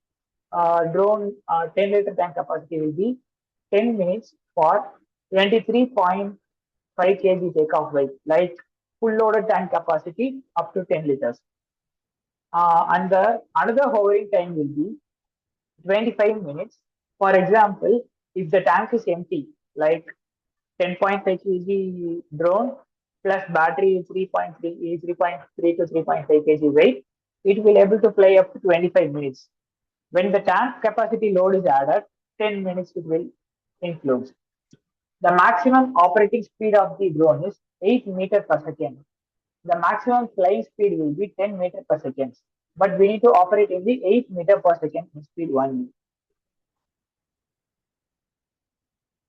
drone 10-liter tank capacity will be 10 minutes for 23.5 kg takeoff weight, like full loaded tank capacity up to 10 liters. And the another hovering time will be 25 minutes. For example, if the tank is empty, like 10.5 kg drone plus battery 3.3 to 3.5 kg weight, it will able to fly up to 25 minutes. When the tank capacity load is added, 10 minutes it will include. The maximum operating speed of the drone is 8 meters per second. The maximum flying speed will be 10 meters per second. But we need to operate in the 8 meter per second speed only.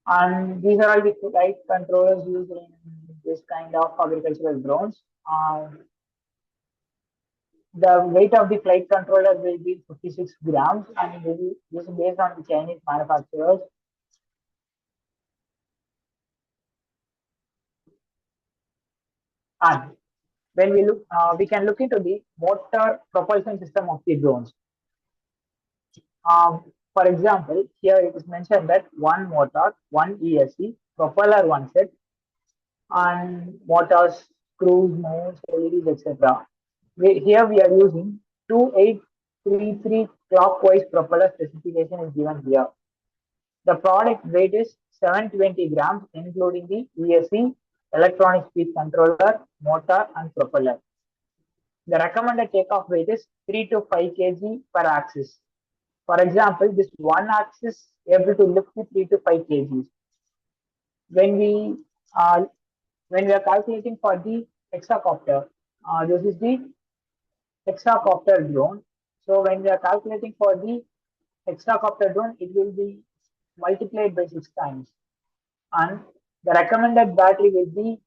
And these are all the flight controllers used in this kind of agricultural drones. The weight of the flight controller will be 56 grams and this is based on the Chinese manufacturers. And when we look, we can look into the motor propulsion system of the drones. For example, here it is mentioned that one motor, one ESC, propeller one set, and motors, screws, mounts, LEDs, etc. Here we are using 2833 clockwise propeller specification is given here. The product weight is 720 grams, including the ESC, electronic speed controller, motor, and propeller. The recommended takeoff weight is 3 to 5 kg per axis. For example, this one axis able to lift the 3 to 5 kgs. When we uh, when we are calculating for the hexacopter, this is the hexacopter drone. So when we are calculating for the hexacopter drone, it will be multiplied by 6 times. And the recommended battery will be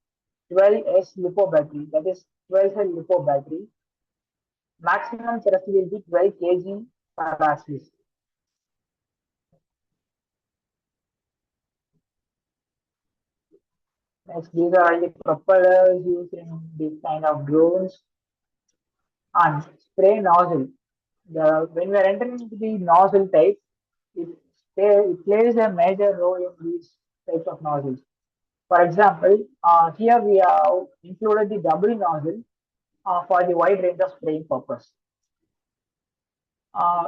12S LiPo battery, that is 12 cell LiPo battery. Maximum thrust will be 12 kg per axis. Next, these are all the propellers used in this kind of drones. And spray nozzle. When we are entering into the nozzle type, it, it plays a major role in these types of nozzles. For example, here we have included the double nozzle for the wide range of spraying purpose.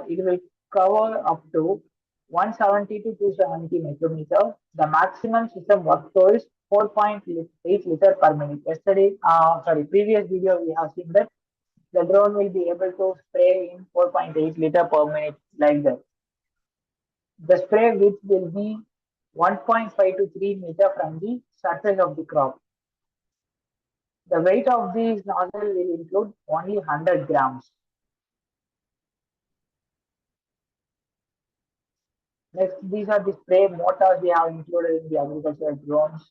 It will cover up to 170 to 270 micrometer. The maximum system workflow is 4.8 liter per minute. Previous video we have seen that the drone will be able to spray in 4.8 liter per minute like that. The spray width will be 1.5 to 3 meter from the surface of the crop. The weight of these nozzle will include only 100 grams. Next, these are the spray motors we have included in the agricultural drones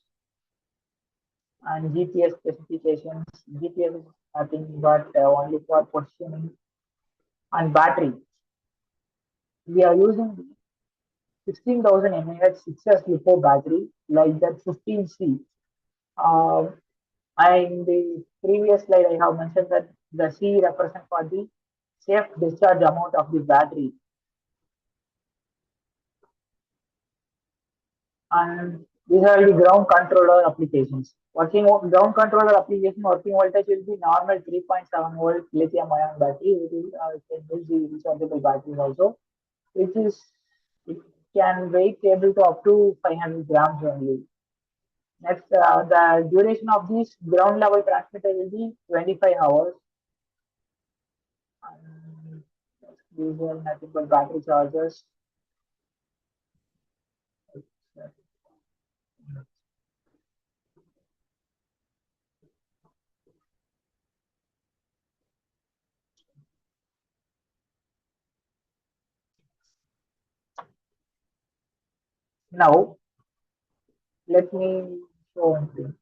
and GPS specifications. GPS is nothing but only for positioning and battery. We are using 16,000 mAh 6S LiPo battery like that 15C. In the previous slide, I have mentioned that the C represents for the safe discharge amount of the battery. And these are the ground controller applications. Ground controller application working voltage will be normal 3.7 volt lithium ion battery. It can use the rechargeable batteries also. It can weight able to up to 500 grams only. Next, the duration of this ground level transmitter will be 25 hours. And these are nothing but battery chargers. Now, let me show one thing.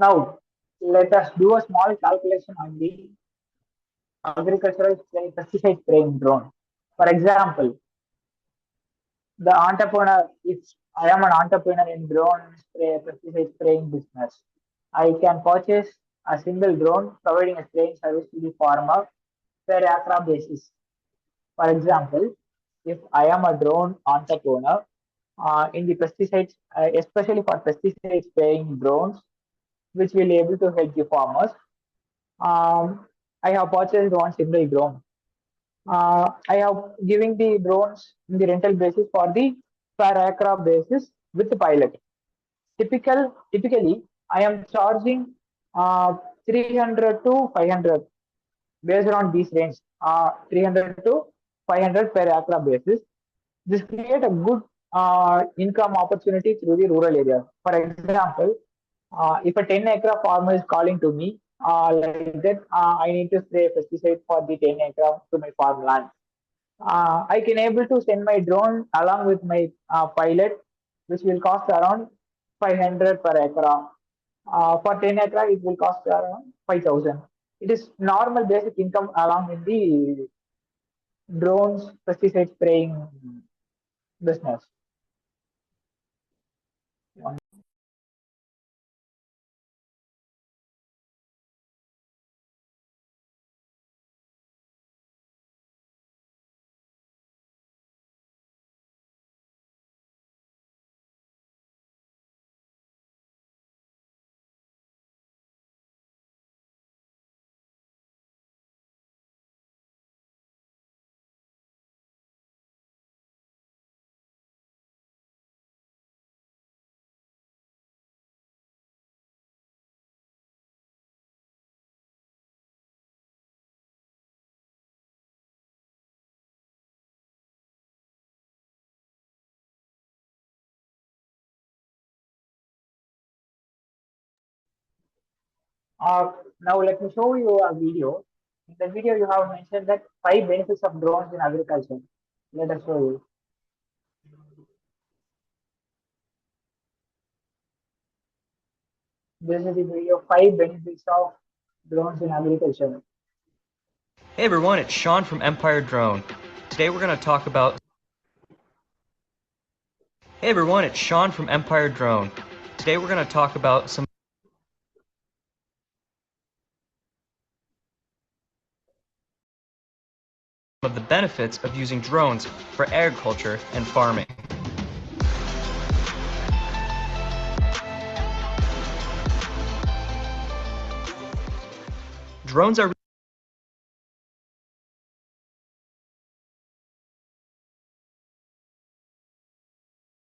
Now, let us do a small calculation on the agricultural pesticide spraying drone. For example, the entrepreneur, if I am an entrepreneur in drone pesticide spraying business, I can purchase a single drone providing a spraying service to the farmer per acre basis. For example, if I am a drone entrepreneur in the pesticides, especially for pesticide spraying drones, which will able to help the farmers, I have purchased one single drone. I have giving the drones in the rental basis for the per aircraft basis with the pilot. Typically, I am charging 300 to 500 based on these range. 300 to 500 per aircraft basis. This create a good income opportunity through the rural areas. For example, if a 10-acre farmer is calling to me, like that, I need to spray pesticide for the 10-acre to my farmland. I can able to send my drone along with my pilot, which will cost around 500 per acre. For 10 acre, it will cost around 5,000. It is normal basic income along with the drones pesticide spraying business. Uh, Now let me show you a video. In the video, you have mentioned that 5 benefits of drones in agriculture. Let us show you. This is the video 5 benefits of drones in agriculture. Hey everyone, it's Sean from Empire Drone. Today we're going to talk about some of the benefits of using drones for agriculture and farming. Drones are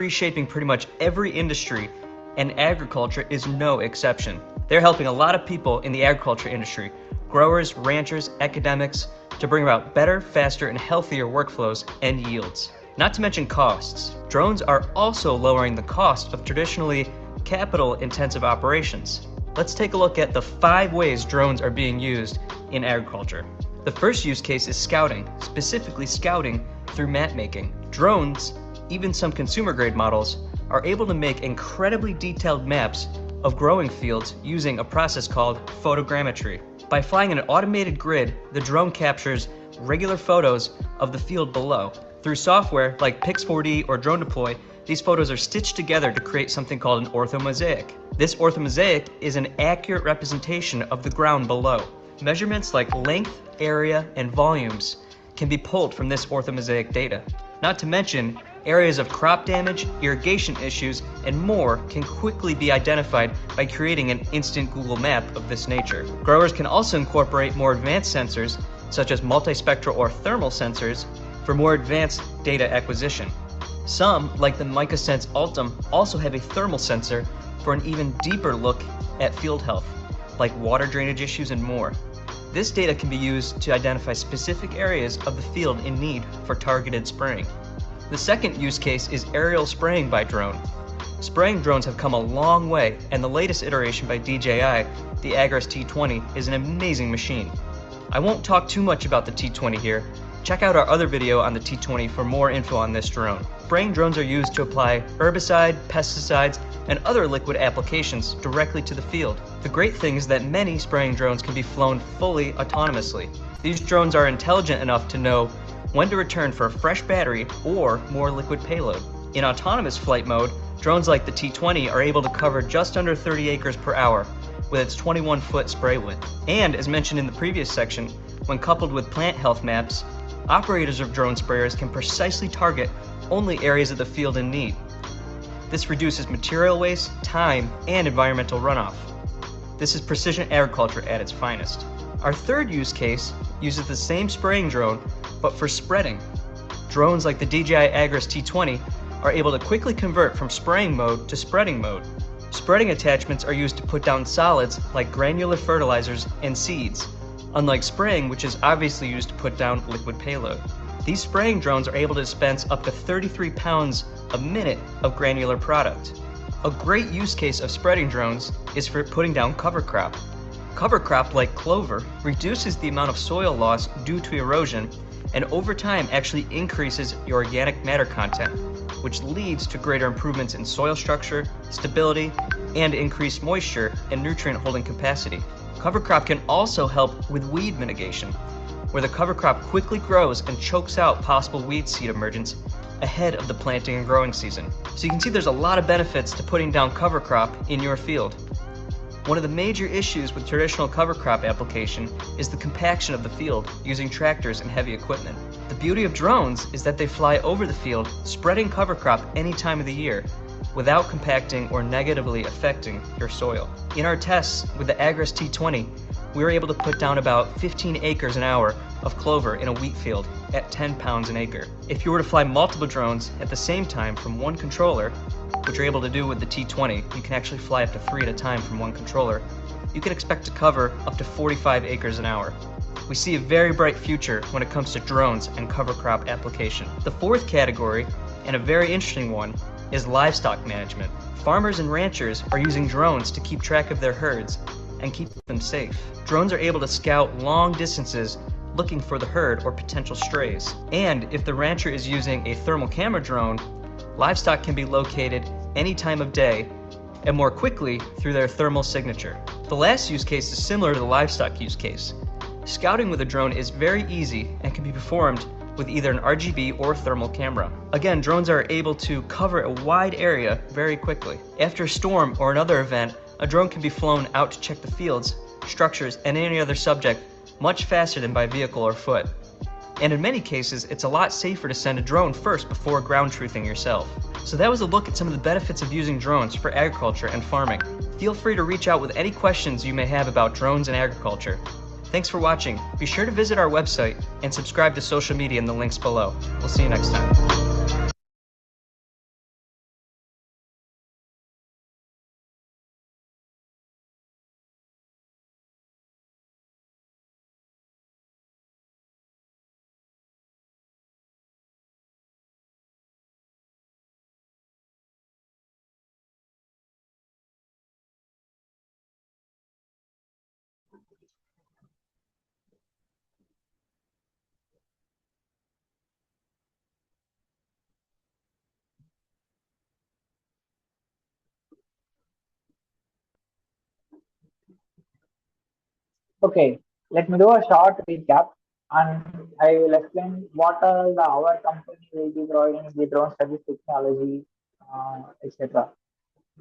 reshaping pretty much every industry, and agriculture is no exception. They're helping a lot of people in the agriculture industry, growers, ranchers, academics, to bring about better, faster, and healthier workflows and yields. Not to mention costs. Drones are also lowering the cost of traditionally capital-intensive operations. Let's take a look at the 5 ways drones are being used in agriculture. The first use case is scouting, specifically scouting through map making. Drones, even some consumer-grade models, are able to make incredibly detailed maps of growing fields using a process called photogrammetry. By flying an automated grid, the drone captures regular photos of the field below. Through software like Pix4D or Drone Deploy, these photos are stitched together to create something called an orthomosaic. This orthomosaic is an accurate representation of the ground below. Measurements like length, area, and volumes can be pulled from this orthomosaic data. Not to mention, areas of crop damage, irrigation issues, and more can quickly be identified by creating an instant Google map of this nature. Growers can also incorporate more advanced sensors, such as multispectral or thermal sensors, for more advanced data acquisition. Some, like the MicaSense Ultim, also have a thermal sensor for an even deeper look at field health. like water drainage issues and more. This data can be used to identify specific areas of the field in need for targeted spraying. The second use case is aerial spraying by drone. Spraying drones have come a long way, and the latest iteration by DJI, the Agri T20, is an amazing machine. I won't talk too much about the T20 here. Check out our other video on the T20 for more info on this drone. Spraying drones are used to apply herbicide, pesticides, and other liquid applications directly to the field. The great thing is that many spraying drones can be flown fully autonomously. These drones are intelligent enough to know when to return for a fresh battery or more liquid payload. In autonomous flight mode, drones like the T20 are able to cover just under 30 acres per hour with its 21-foot spray width. And as mentioned in the previous section, when coupled with plant health maps, operators of drone sprayers can precisely target only areas of the field in need. This reduces material waste, time, and environmental runoff. This is precision agriculture at its finest. Our third use case uses the same spraying drone, but for spreading. Drones like the DJI Agri T20 are able to quickly convert from spraying mode to spreading mode. Spreading attachments are used to put down solids like granular fertilizers and seeds, unlike spraying, which is obviously used to put down liquid payload. These spraying drones are able to dispense up to 33 pounds a minute of granular product. A great use case of spreading drones is for putting down cover crop. Cover crop, like clover, reduces the amount of soil loss due to erosion, and over time actually increases your organic matter content, which leads to greater improvements in soil structure, stability, and increased moisture and nutrient holding capacity. Cover crop can also help with weed mitigation, where the cover crop quickly grows and chokes out possible weed seed emergence ahead of the planting and growing season. So you can see there's a lot of benefits to putting down cover crop in your field. One of the major issues with traditional cover crop application is the compaction of the field using tractors and heavy equipment. The beauty of drones is that they fly over the field, spreading cover crop any time of the year, without compacting or negatively affecting your soil. In our tests with the Agri T20, we were able to put down about 15 acres an hour of clover in a wheat field at 10 pounds an acre. If you were to fly multiple drones at the same time from one controller, which you're able to do with the T20, you can actually fly up to 3 at a time from one controller, you can expect to cover up to 45 acres an hour. We see a very bright future when it comes to drones and cover crop application. The fourth category, and a very interesting one, is livestock management. Farmers and ranchers are using drones to keep track of their herds and keep them safe. Drones are able to scout long distances looking for the herd or potential strays. And if the rancher is using a thermal camera drone, livestock can be located any time of day and more quickly through their thermal signature. The last use case is similar to the livestock use case. Scouting with a drone is very easy and can be performed with either an RGB or thermal camera. Again, drones are able to cover a wide area very quickly. After a storm or another event, a drone can be flown out to check the fields, structures, and any other subject much faster than by vehicle or foot. And in many cases, it's a lot safer to send a drone first before ground truthing yourself. So that was a look at some of the benefits of using drones for agriculture and farming. Feel free to reach out with any questions you may have about drones and agriculture. Thanks for watching. Be sure to visit our website and subscribe to social media in the links below. We'll see you next time. Okay, let me do a short recap and I will explain what are our company will be providing the drone service technology, etc.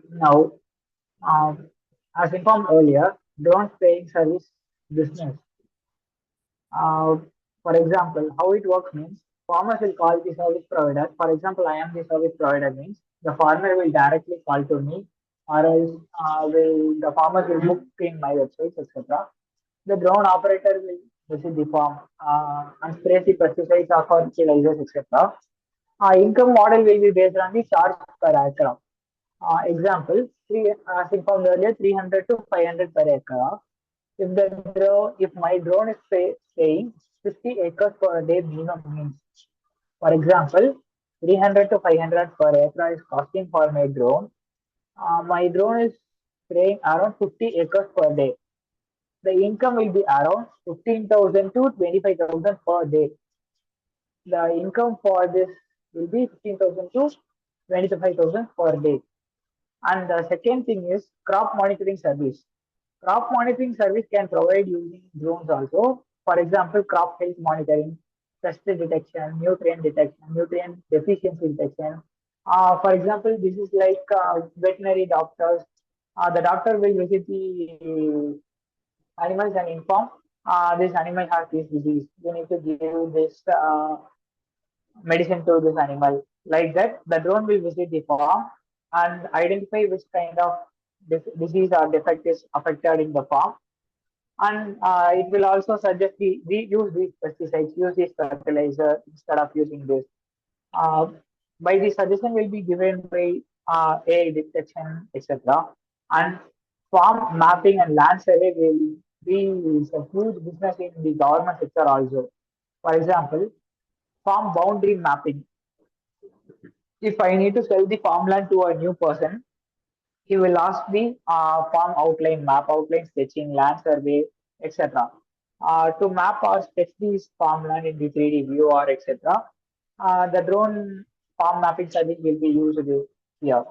Now, um, as informed earlier, drone paying service business. Uh, for example, how it works means farmers will call the service provider. For example, I am the service provider means the farmer will directly call to me, or else will the farmers will book in my websites, etc. The drone operator will visit the farm and spray the pesticides or fertilizers, etc. Income model will be based on the charge per acre. Example, as informed earlier, 300 to 500 per aircraft. If my drone is saying 50 acres per day minimum means, for example, 300 to 500 per acre is costing for my drone. My drone is spraying around 50 acres per day. The income will be around 15,000 to 25,000 per day. The income for this will be 15,000 to 25,000 per day. And the second thing is crop monitoring service. Crop monitoring service can provide using drones also. For example, crop health monitoring, pest detection, nutrient deficiency detection. For example, this is like veterinary doctors. The doctor will visit the animals and inform this animal has this disease. You need to give this medicine to this animal. Like that, the drone will visit the farm and identify which kind of disease or defect is affected in the farm. And it will also suggest we use these pesticides, use this fertilizer instead of using this. Uh, by the suggestion will be given by AI detection, etc. And farm mapping and land survey will be a huge business in the government sector also. For example, farm boundary mapping. If I need to sell the farmland to a new person, he will ask the farm outline, map outline, sketching, land survey, etc. To map or sketch this farmland in the 3D view or etc. The drone farm mapping service will be used here.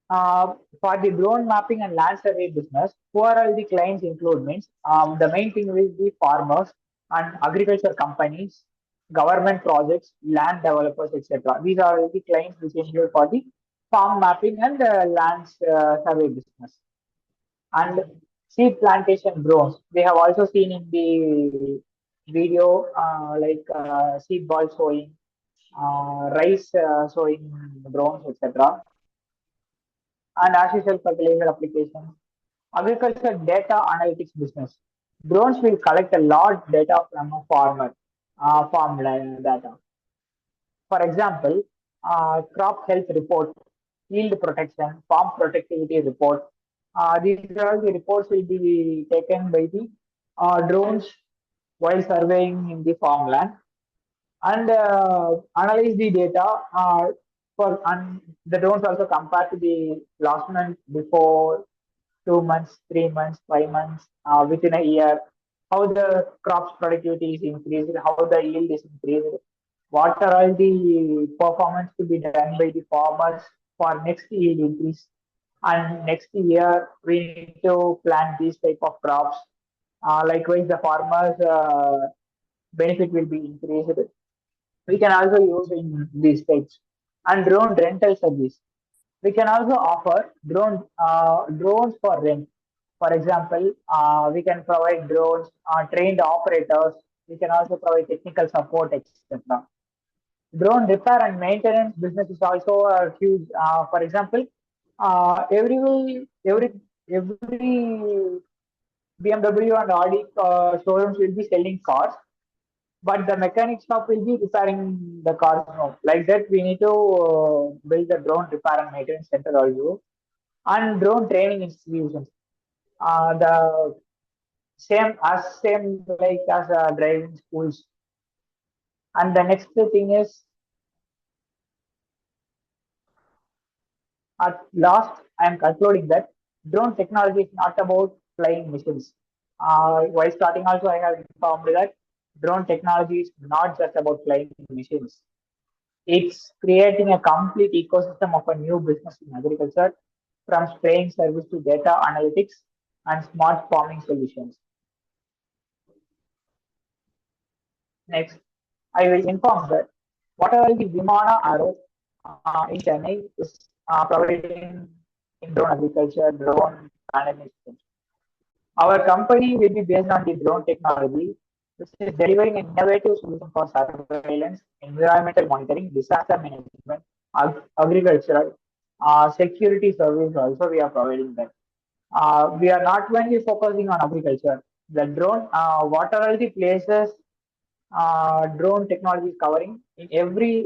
For the drone mapping and land survey business, who are all the clients include means the main thing will be farmers and agriculture companies, government projects, land developers, etc. These are all the clients which include for the farm mapping and land survey business. And seed plantation drones. We have also seen in the video seed ball sowing, rice sowing drones, etc. And artificial fertilizer applications. Agriculture data analytics business. Drones will collect a lot data from a farmer, farmland data. For example, crop health report, yield protection, farm productivity report. These are the reports will be taken by the drones while surveying in the farmland and analyze the data and the drones also compare to the last month before 2 months, 3 months, 5 months, within a year, how the crops productivity is increased, how the yield is increased, what are all the performance to be done by the farmers for next yield increase, and next year we need to plant these type of crops. Likewise, the farmers' benefit will be increased. We can also use in these types and drone rental service. We can also offer drones for rent. For example, we can provide drones, trained operators. We can also provide technical support, etc. Drone repair and maintenance business is also a huge. For example, every BMW and Audi showrooms will be selling cars, but the mechanic shop will be repairing the cars now. Like that, we need to build the drone repair and maintenance center also, and drone training institutions. The same like as driving schools. And the next thing is, at last, I am concluding that drone technology is not about flying machines. While starting also, I have informed that drone technology is not just about flying machines. It's creating a complete ecosystem of a new business in agriculture, from spraying service to data analytics and smart farming solutions. Next, I will inform that whatever the Vimana Arrow in Chennai is providing in drone agriculture, drone management. Our company will be based on the drone technology, which is delivering an innovative solution for surveillance, environmental monitoring, disaster management, agricultural, security service also we are providing that. We are not only focusing on agriculture. The drone, what are all the places drone technology is covering, in every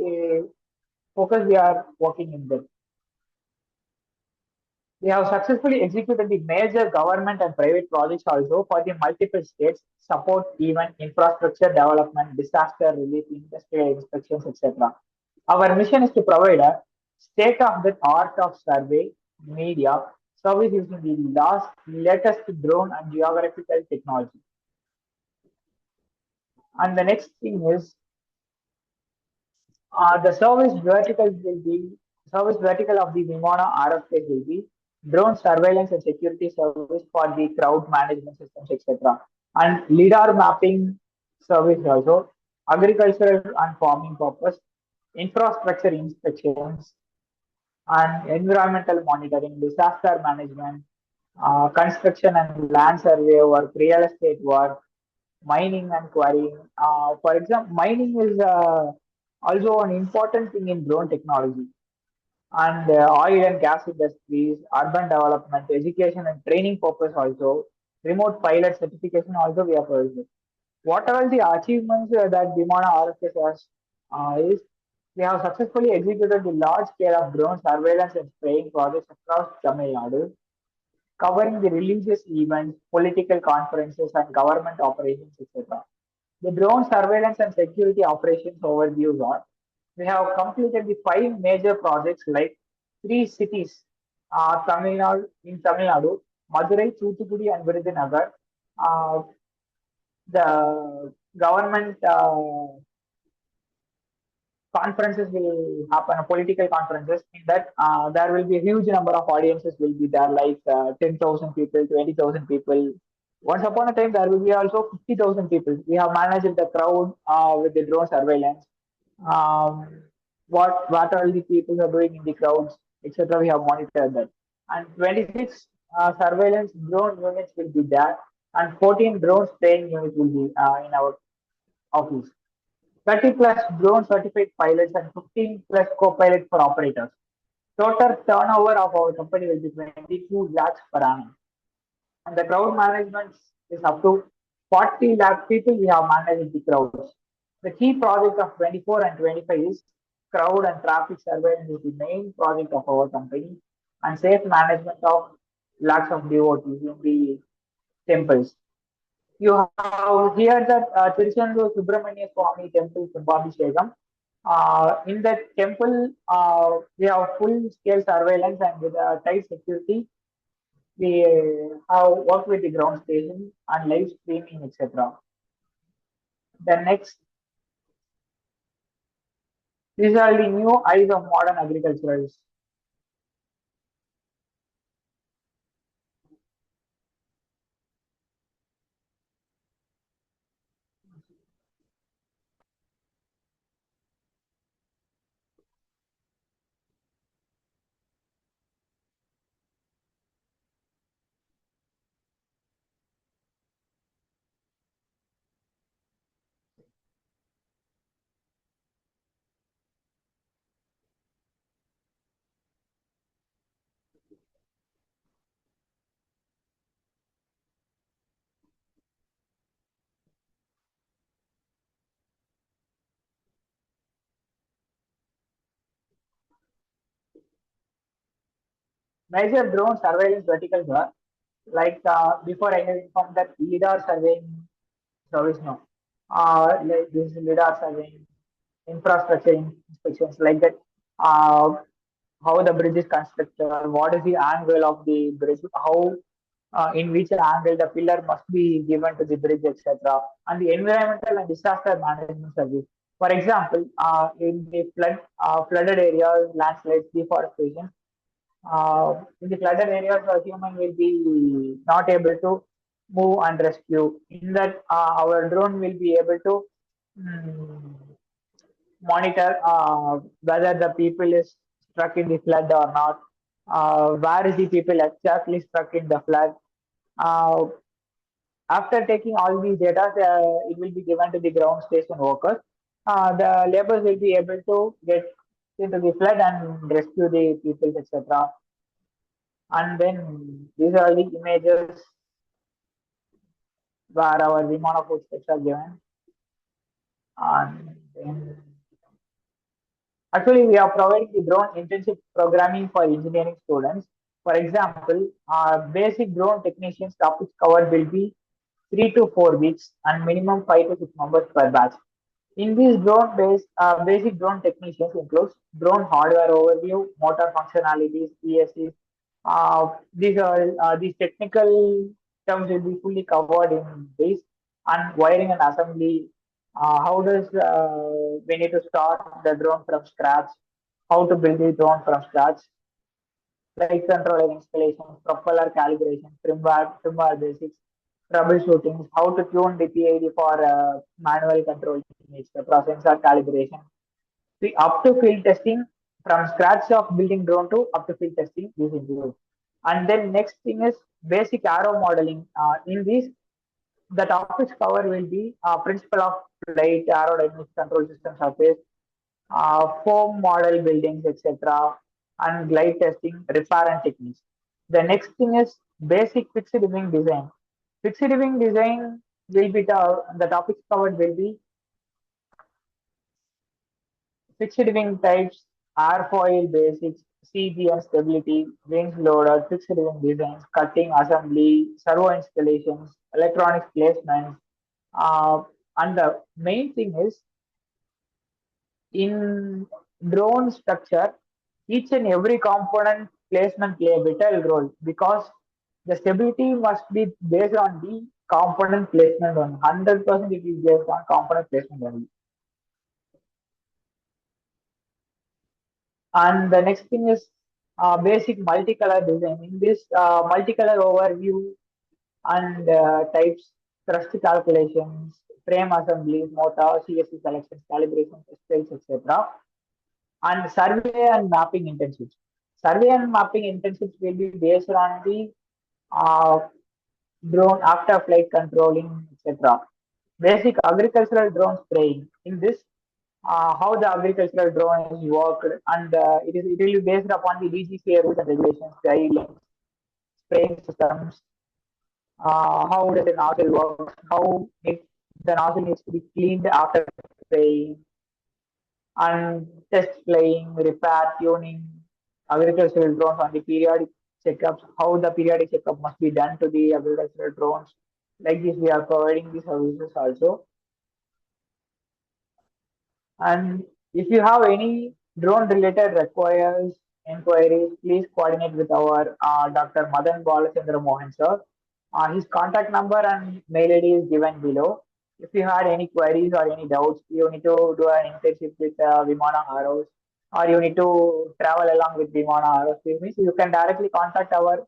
focus we are working in them. We have successfully executed the major government and private projects also for the multiple states, support even infrastructure development, disaster relief, industrial inspections, etc. Our mission is to provide a state of the art of survey, media, service using the latest drone and geographical technology. And the next thing is the service vertical of the Vimana RFS will be drone surveillance and security service for the crowd management systems, etc. And lidar mapping service also, agricultural and farming purpose, infrastructure inspections and environmental monitoring, disaster management, construction and land survey work, real estate work, mining and quarrying. For example, mining is also an important thing in drone technology, and oil and gas industries, urban development, education and training purpose also, remote pilot certification also we are providing. What are the achievements that Vimana RSS has is we have successfully executed the large scale of drone surveillance and spraying projects across Tamil Nadu, covering the religious events, political conferences, and government operations, etc. The drone surveillance and security operations overviews are we have completed the five major projects like three cities, Tamil Nadu, Madurai, Thoothukudi, and Virudhunagar. Uh, the government conferences will happen, political conferences. In that, there will be a huge number of audiences will be there, like 10,000 people, 20,000 people. Once upon a time, there will be also 50,000 people. We have managed the crowd with the drone surveillance. Um, what all the people are doing in the crowds, etc. We have monitored that. And 26 surveillance drone units will be there, and 14 drone spraying units will be in our office. 30 plus drone certified pilots and 15 plus co-pilots for operators. Total turnover of our company will be 22 lakhs per annum. And the crowd management is up to 40 lakh people we have managed the crowds. The key project of 24 and 25 is crowd and traffic surveillance is the main project of our company, and safe management of lakhs of devotees in the temples. You have here that Tiruchendur Subramania Swami temple, Kumbhabhishekam. In that temple, we have full scale surveillance and with tight security. We have worked with the ground station and live streaming, etc. The next, these are the new eyes of modern agriculturalists. Major drone surveillance verticals are like before I have informed that LIDAR surveying service now. Like this LIDAR surveying, infrastructure inspections like that. How the bridge is constructed, what is the angle of the bridge, how in which angle the pillar must be given to the bridge, etc. And the environmental and disaster management service. For example, in the flooded areas, landslides, deforestation, in the flooded areas, a human will be not able to move and rescue. In that, our drone will be able to mm, monitor whether the people is struck in the flood or not, where is the people exactly struck in the flood. Uh, After taking all these data, it will be given to the ground station workers. The laborers will be able to get into the flood and rescue the people, etc. And then these are the images where our Vimana footsteps are given. And then actually, we are providing the drone intensive programming for engineering students. For example, basic drone technicians topics covered will be 3 to 4 weeks and minimum 5 to 6 members per batch. In these basic drone technicians includes drone hardware overview, motor functionalities, PSCs. These technical terms will be fully covered in this, and wiring and assembly. How does we need to start the drone from scratch? How to build the drone from scratch? Flight controller installation, propeller calibration, firmware basics, troubleshooting, how to tune the PID for manual control techniques, the sensor calibration. See, up to field testing, from scratch of building drone to up to field testing is included. And then next thing is basic aero modeling. In this, the topics cover will be principle of flight, aerodynamics, control system surface, foam model buildings, etc., and glide testing, repair and techniques. The next thing is basic fixed wing design. Fixed wing design will be the topics covered will be fixed wing types, airfoil basics, CG and stability, wings loader, fixed wing designs, cutting, assembly, servo installations, electronics placements, uh, and the main thing is in drone structure, each and every component placement play a vital role because the stability must be based on the component placement on 100% it is based on component placement only. And the next thing is basic multicolor design. In this multicolor overview and types, thrust calculations, frame assemblies, motor, CSC selections, calibration, styles, etc. And survey and mapping intensives. Survey and mapping intensives will be based on the uh, drone after flight controlling, etc. Basic agricultural drone spraying. In this, how the agricultural drone is worked, and it will be based upon the DGCA rules and regulations, guidelines, spraying systems. How does the nozzle work? The nozzle needs to be cleaned after spraying, and test flying, repair, tuning, agricultural drones on the periodic checkups, how the periodic checkup must be done to the agricultural drones. Like this, we are providing the services also. And if you have any drone related requires inquiries, please coordinate with our Dr. Madhan Balachandra Mohan sir. His contact number and mail ID is given below. If you had any queries or any doubts, you need to do an internship with Vimana Aros, or you need to travel along with Vimana Aros, means you can directly contact our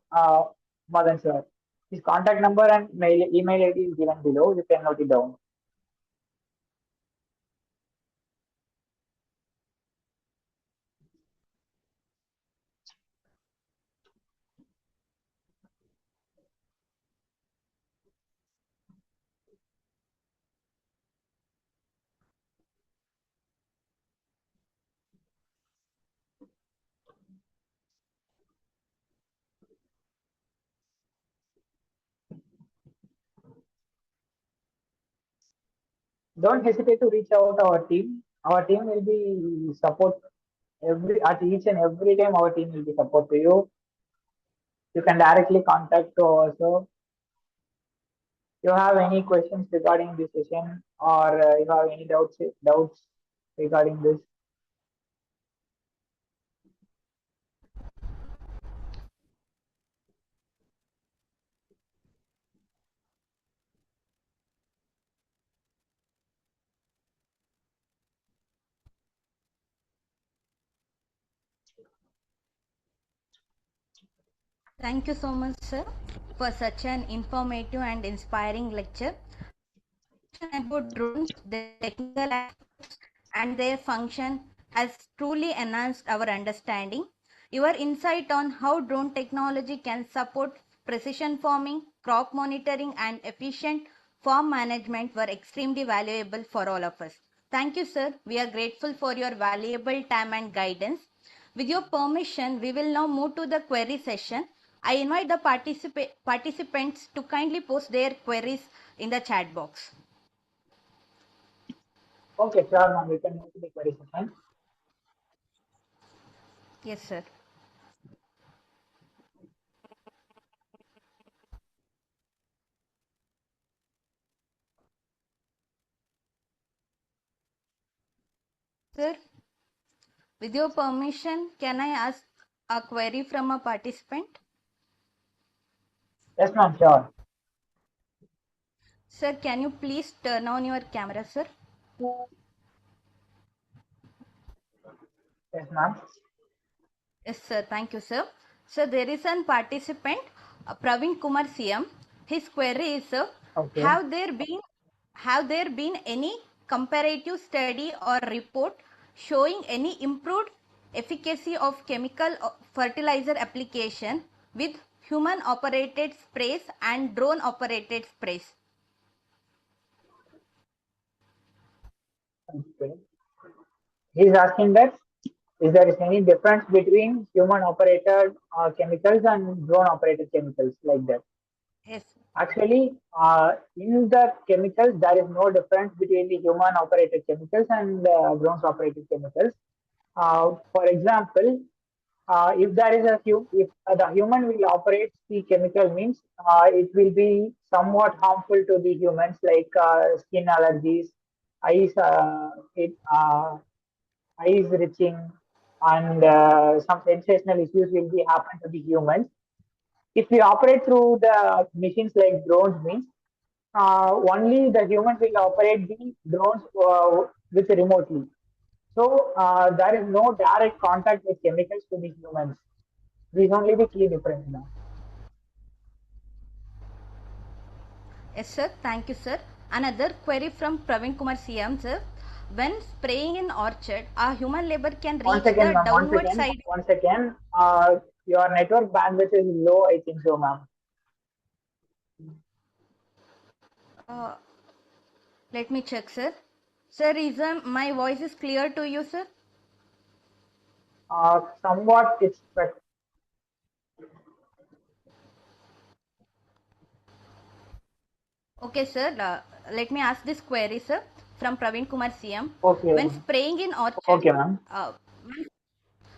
Madan sir. His contact number and email ID is given below. You can note it down. Don't hesitate to reach out to our team. Our team will be support at each and every time. Our team will be support to you. You can directly contact to us. So you have any questions regarding this session, or you have any doubts regarding this? Thank you so much, sir, for such an informative and inspiring lecture. About drones, their technical aspects, and their function has truly enhanced our understanding. Your insight on how drone technology can support precision farming, crop monitoring, and efficient farm management were extremely valuable for all of us. Thank you, sir. We are grateful for your valuable time and guidance. With your permission, we will now move to the query session. I invite the participants to kindly post their queries in the chat box. Okay, sure, ma'am. We can move to the query session. Yes, sir. Sir, with your permission, can I ask a query from a participant? Yes, ma'am, sure. Sir, can you please turn on your camera, sir? Yes, ma'am. Yes, sir. Thank you, sir. So there is an participant, Praveen Kumar CM. His query is, Okay. have there been any comparative study or report showing any improved efficacy of chemical fertilizer application with human operated sprays and drone operated sprays? Okay. He's asking that is there is any difference between human operated chemicals and drone operated chemicals like that? Yes. Actually, in the chemicals, there is no difference between the human operated chemicals and drones operated chemicals. For example, if there is if the human will operate the chemical means it will be somewhat harmful to the humans like skin allergies, eyes, eyes reaching, and some sensational issues will be happen to the humans. If we operate through the machines like drones means only the humans will operate the drones with remotely. So there is no direct contact with chemicals to the humans. This is only the key difference now. Yes, sir. Thank you, sir. Another query from Praveen Kumar CM, sir. When spraying in orchard, a human labor can One reach second, the ma'am. One downward second. side. One second. Your network bandwidth is low. I think so, ma'am. Uh, Let me check, sir. Sir, is my voice is clear to you, sir? Somewhat it's but Okay, sir. Let me ask this query, sir, from Praveen Kumar CM. okay. When spraying in orchard, Okay, ma'am. uh,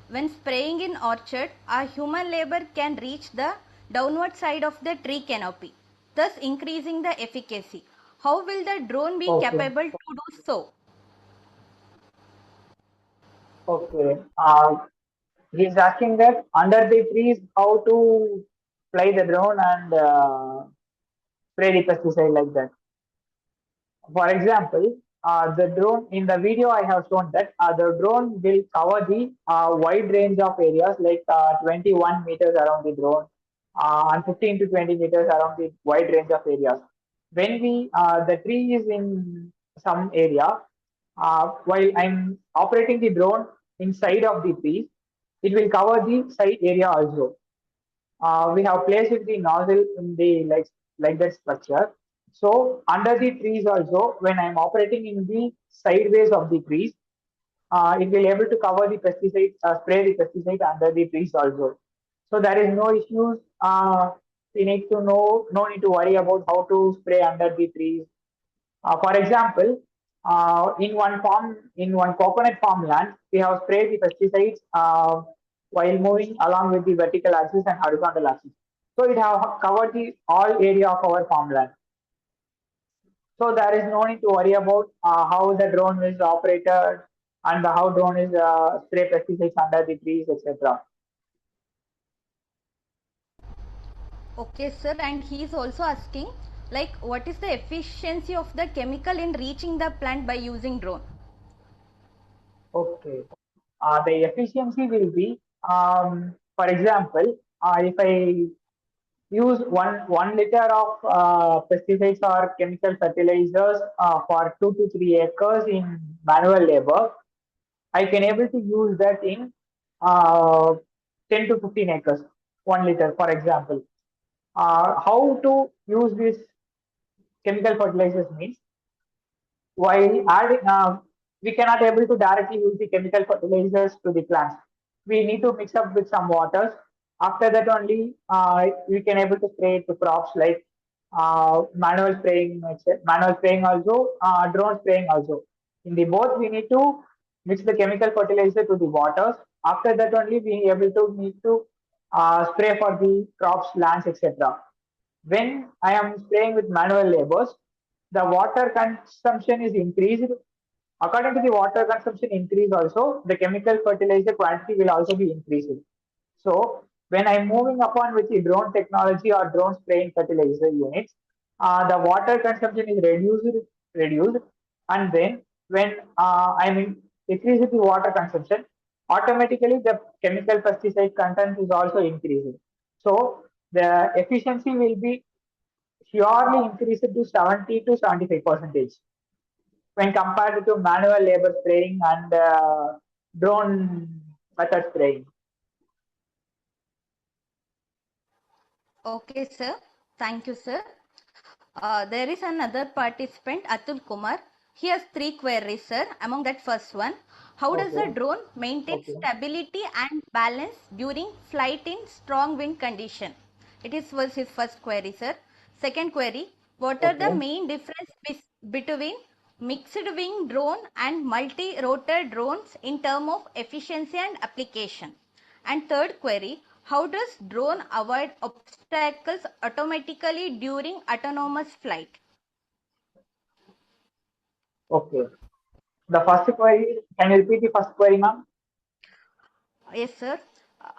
when spraying in orchard, a human labor can reach the downward side of the tree canopy, thus increasing the efficacy. How will the drone be Okay. capable to do so? Okay. He's asking that under the trees how to fly the drone and spray the pesticide like that. For example, the drone in the video I have shown that the drone will cover the wide range of areas like 21 meters around the drone and 15 to 20 meters around the wide range of areas. When the tree is in some area, while I'm operating the drone inside of the trees, it will cover the side area also. We have placed the nozzle in the like that structure. So under the trees also, when I'm operating in the sideways of the trees, it will able to cover the pesticide, spray the pesticide under the trees also. So there is no issues. We need to know, no need to worry about how to spray under the trees. For example, in one coconut farmland, we have sprayed the pesticides while moving along with the vertical axis and horizontal axis. So it have covered the all area of our farmland. So there is no need to worry about how the drone is operated and how drone is spray pesticides under the trees, etc. Okay, sir. And he is also asking, like, what is the efficiency of the chemical in reaching the plant by using drone? Okay. The efficiency will be, for example, if I use one liter of pesticides or chemical fertilizers for 2 to 3 acres in manual labor, I can able to use that in uh, 10 to 15 acres, 1 liter, for example. How to use this chemical fertilizers means while adding, we cannot able to directly use the chemical fertilizers to the plants. We need to mix up with some waters. After that only, we can able to spray it to crops like manual spraying, manual spraying also, drone spraying also. In the both, we need to mix the chemical fertilizer to the waters. After that only, we able to need to spray for the crops, lands, etc. When I am spraying with manual labors, the water consumption is increased According to the water consumption increase also, the chemical fertilizer quantity will also be increasing. So when I'm moving upon with the drone technology or drone spraying fertilizer units, the water consumption is reduced, and then when decreasing the water consumption, automatically the chemical pesticide content is also increasing. So the efficiency will be surely increased to 70 to 75 percentage when compared to manual labor spraying and drone method spraying. Okay, sir. Thank you, sir. There is another participant, Atul Kumar. He has 3 queries, sir. Among that, first one, how does a Okay. drone maintain Okay. stability and balance during flight in strong wind condition? Was his first query, sir. Second query, what are the Okay. main difference between mixed wing drone and multi-rotor drones in terms of efficiency and application? And third query, how does drone avoid obstacles automatically during autonomous flight? Okay. The first query, can you repeat the first query, ma'am? Yes, sir.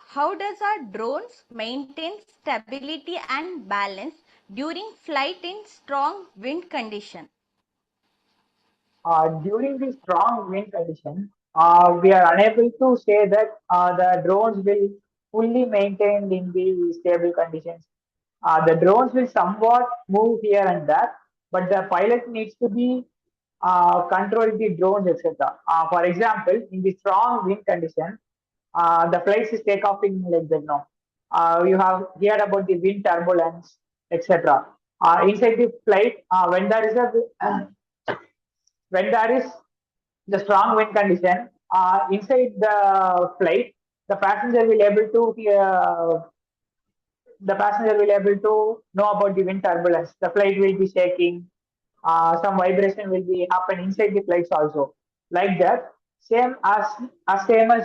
How does our drones maintain stability and balance during flight in strong wind condition? During the strong wind condition, we are unable to say that the drones will fully maintained in the stable conditions. The drones will somewhat move here and there, but the pilot needs to be control the drones, etc. For example, in the strong wind condition, the flights is take off in like that now. You have heard about the wind turbulence, etc. Inside the flight, when there is the strong wind condition inside the flight, the passenger will able to know about the wind turbulence. The flight will be shaking. Some vibration will be happen inside the flights also. Like that, same as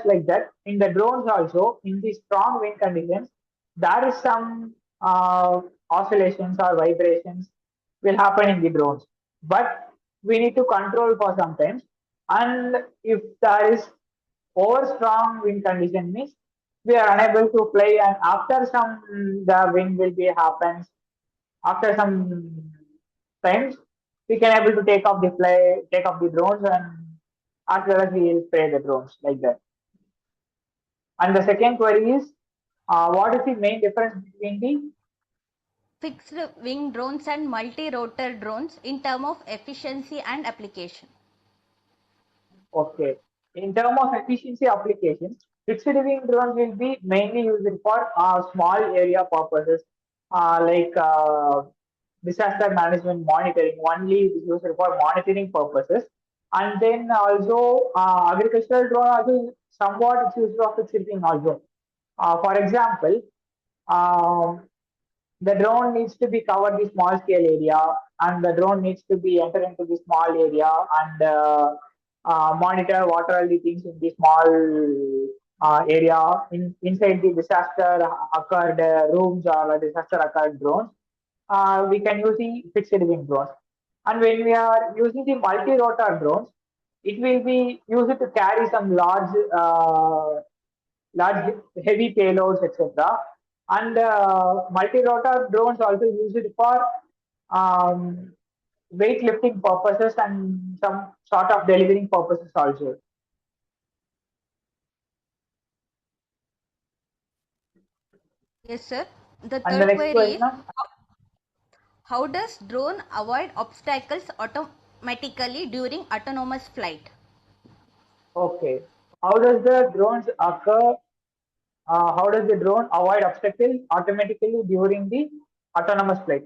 like that in the drones also. In the strong wind conditions, there is some oscillations or vibrations will happen in the drones, but we need to control for sometimes. And if there is over strong wind condition means we are unable to fly, and after some the wind will be happens after some times we can able to take off the drones, and after that we will spray the drones like that. And the second query is what is the main difference between the Fixed wing drones and multi-rotor drones in terms of efficiency and application. Okay. In terms of efficiency applications, fixed wing drones will be mainly used for small area purposes, like disaster management monitoring. Only it is used for monitoring purposes, and then also agricultural drone also somewhat it's used for fixed wing also. For example, um, the drone needs to be covered the small scale area, and the drone needs to be enter into the small area and monitor what are the things in the small area inside the disaster occurred rooms or a disaster occurred drones. We can use the fixed wing drones, and when we are using the multi-rotor drones, it will be used to carry some large heavy payloads, etc. And multi-rotor drones also used for um, weightlifting purposes and some sort of delivering purposes also. Yes, sir. The And the third next query question, is, how does drone avoid obstacles automatically during autonomous flight? okay, how does the drones occur? How does the drone avoid obstacles automatically during the autonomous flight?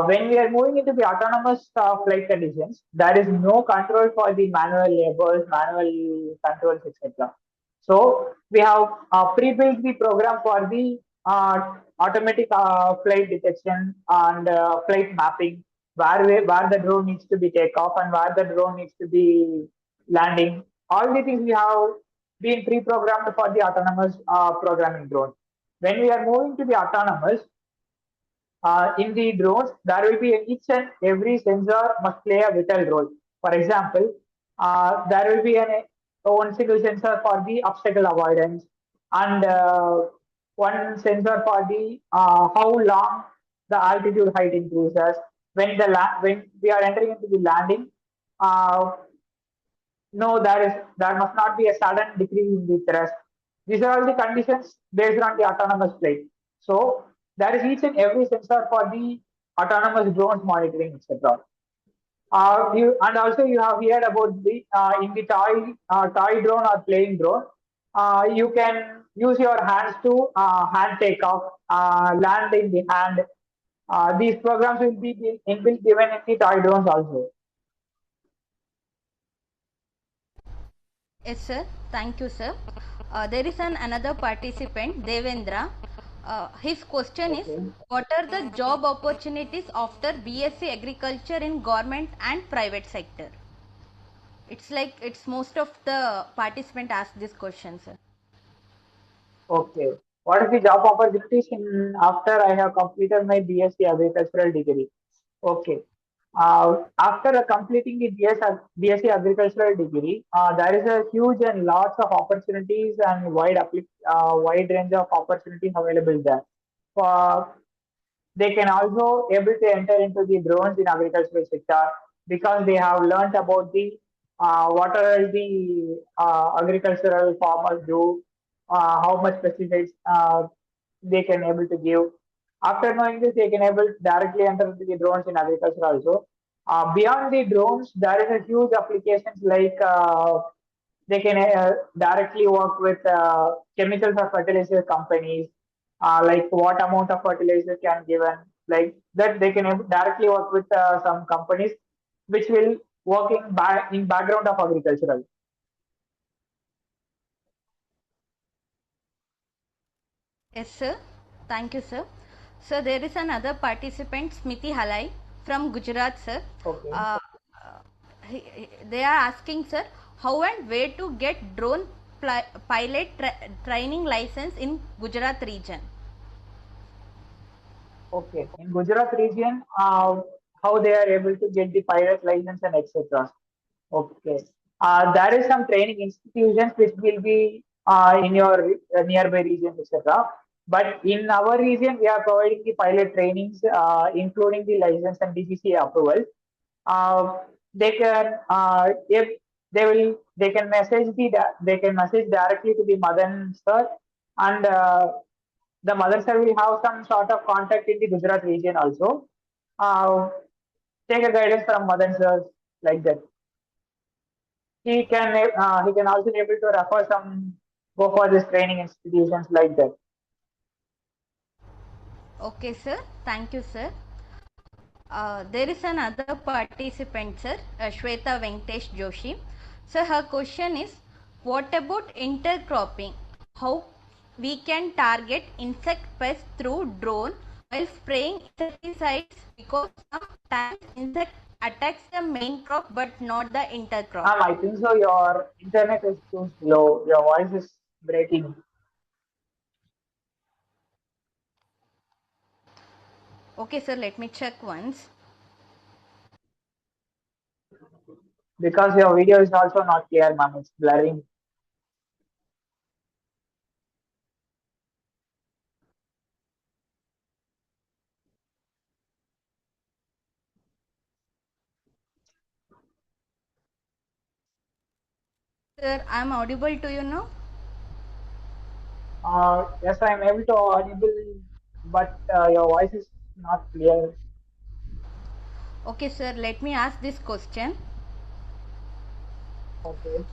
When we are moving into the autonomous flight conditions, there is no control for the manual labors, manual controls, etc. So we have pre-built the program for the automatic flight detection and flight mapping, where the drone needs to be take off and where the drone needs to be landing. All the things we have been pre-programmed for the autonomous programming drone. When we are moving to the autonomous, in the drones, there will be each and every sensor must play a vital role. For example, There will be one single sensor for the obstacle avoidance, and one sensor for the how long the altitude height increases when when we are entering into the landing. Uh, no, there must not be a sudden decrease in the thrust. These are all the conditions based on the autonomous flight. So there is each and every sensor for the autonomous drones monitoring, etc. And also you have heard about the in the toy drone or playing drone. You can use your hands to hand take off, land in the hand. These programs will be inbuilt given in the toy drones also. Yes, sir. Thank you, sir. There is another participant, Devendra. His question is, Okay. what are the job opportunities after BSc Agriculture in government and private sector? It's like it's most of the participant ask this question, sir. Okay. What is the job opportunities in after I have completed my BSc agricultural degree? Okay. After completing the BSc agricultural degree, there is a huge and lots of opportunities and wide range of opportunities available there. For they can also able to enter into the drones in agricultural sector because they have learnt about the what are the agricultural farmers do, how much pesticides they can able to give. After knowing this, they can able to directly enter into the drones in agriculture also. Beyond the drones, there is a huge applications like they can directly work with chemicals or fertilizer companies, like what amount of fertilizer can given, like that they can directly work with some companies which will work in background of agricultural. Yes, sir. Thank you, sir. So there is another participant, Smiti Halai from Gujarat, sir. Okay. They are asking, sir, how and where to get drone pilot training license in Gujarat region. Okay. In Gujarat region, how they are able to get the pilot license and etc. Okay. There is some training institutions which will be in your nearby region, etc. But in our region, we are providing the pilot trainings, including the license and DCCA approval. Uh, they can if they can they can message directly to the Madhan sir, and the Madhan sir will have some sort of contact in the Gujarat region also. Uh, take a guidance from Madhan sir like that. He can also be able to refer some go for this training institutions like that. Okay, sir. Thank you, sir. There is another participant, sir, Shweta Venkatesh Joshi. So her question is, what about intercropping? How we can target insect pests through drone while spraying insecticides, because sometimes insect attacks the main crop but not the intercrop. I think so. Your internet is too slow. Your voice is breaking Okay, sir, let me check once. because your video is also not clear, ma'am. It's blurring. Sir, I'm audible to you now? Yes, I am able to audible, but your voice is not clear. Okay, sir, let me ask this question. Okay.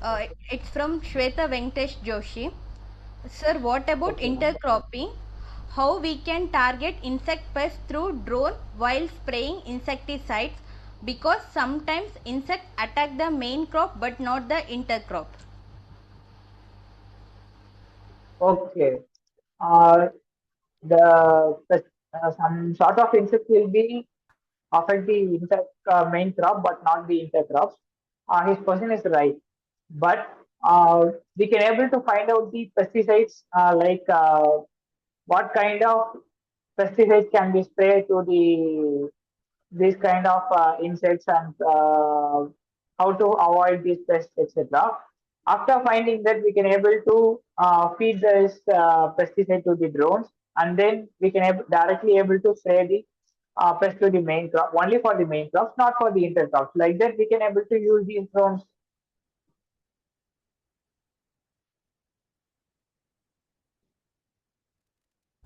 It's from Shweta Venkatesh Joshi. Sir, what about Okay, ma'am. intercropping? How we can target insect pests through drone while spraying insecticides, because sometimes insects attack the main crop but not the intercrop. Okay. Uh, the some sort of insect will be affect the insect main crop but not the intercrops. His question is right, but we can able to find out the pesticides like what kind of pesticides can be sprayed to the these kind of insects and how to avoid these pests, etc. After finding that, we can able to feed this pesticide to the drones, and then we can directly able to spray the pest to the main crop, only for the main crops, not for the intercrops. Like that, we can able to use these drones.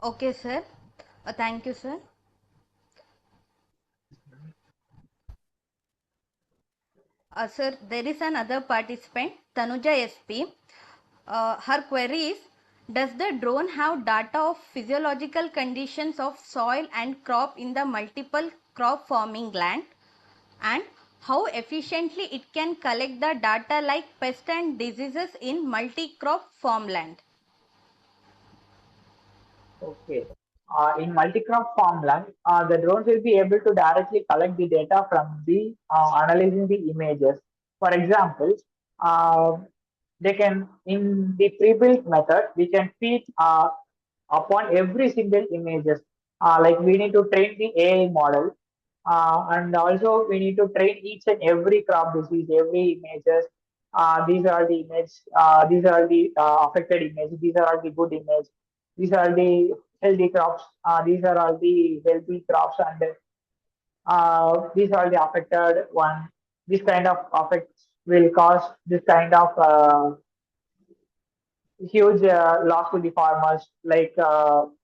Okay, sir. Thank you, sir. Sir, there is another participant, Tanuja SP. Her query is, does the drone have data of physiological conditions of soil and crop in the multiple crop farming land? And how efficiently it can collect the data like pest and diseases in multi-crop farmland? Okay. In multi-crop farmland, the drones will be able to directly collect the data from the analyzing the images. For example, uh, they can in the pre-built method we can feed upon every single images. Like we need to train the AI model, and also we need to train each and every crop disease, every images. These are the image. These are the affected images. These are the good image. These are the healthy crops. These are all the healthy crops, and these are the affected one. This kind of effects will cause this kind of huge loss to the farmers. Like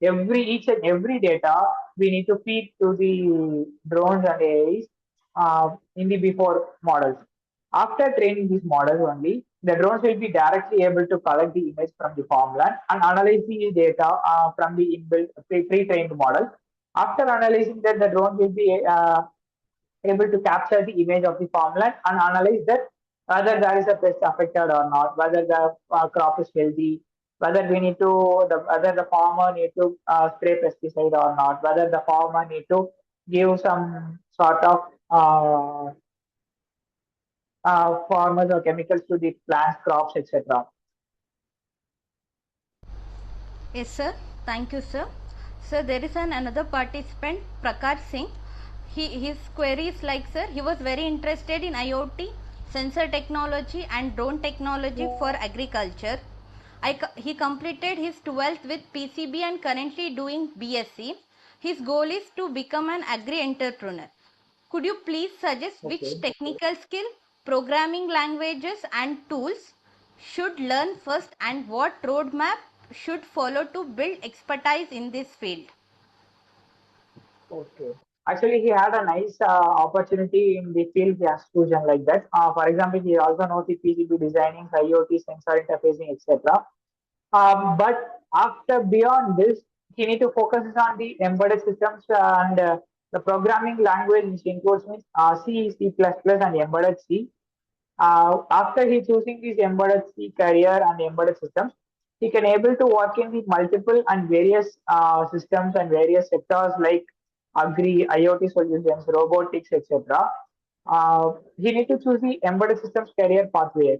every each and every data we need to feed to the drones and AIs in the before models. After training these models only, the drones will be directly able to collect the image from the farmland and analyze the data from the inbuilt pre-trained model. After analyzing that, the drone will be able to capture the image of the farmland and analyze that whether there is a pest affected or not, whether the crop is healthy, whether we need to whether the farmer need to spray pesticide or not, whether the farmer need to give some sort of farmers or chemicals to the plants, crops, etc. Yes, sir. Thank you, sir. Sir, there is another participant, Prakash Singh. His query is like, sir, he was very interested in IoT, sensor technology and drone technology for agriculture. He completed his 12th with PCB and currently doing BSc. His goal is to become an agri entrepreneur. Could you please suggest which Okay. technical skill, programming languages and tools should learn first and what roadmap should follow to build expertise in this field? Okay. Actually, he had a nice opportunity in the field he has chosen like that. For example, he also knows the PCB designing, IoT, sensor interfacing, etc. But after beyond this, he need to focus on the embedded systems and the programming language, which includes C, C++, and embedded C. After he choosing this embedded C career and embedded systems, he can able to work in the multiple and various systems and various sectors like agri, IoT solutions, robotics, etc. He need to choose the embedded systems career pathway.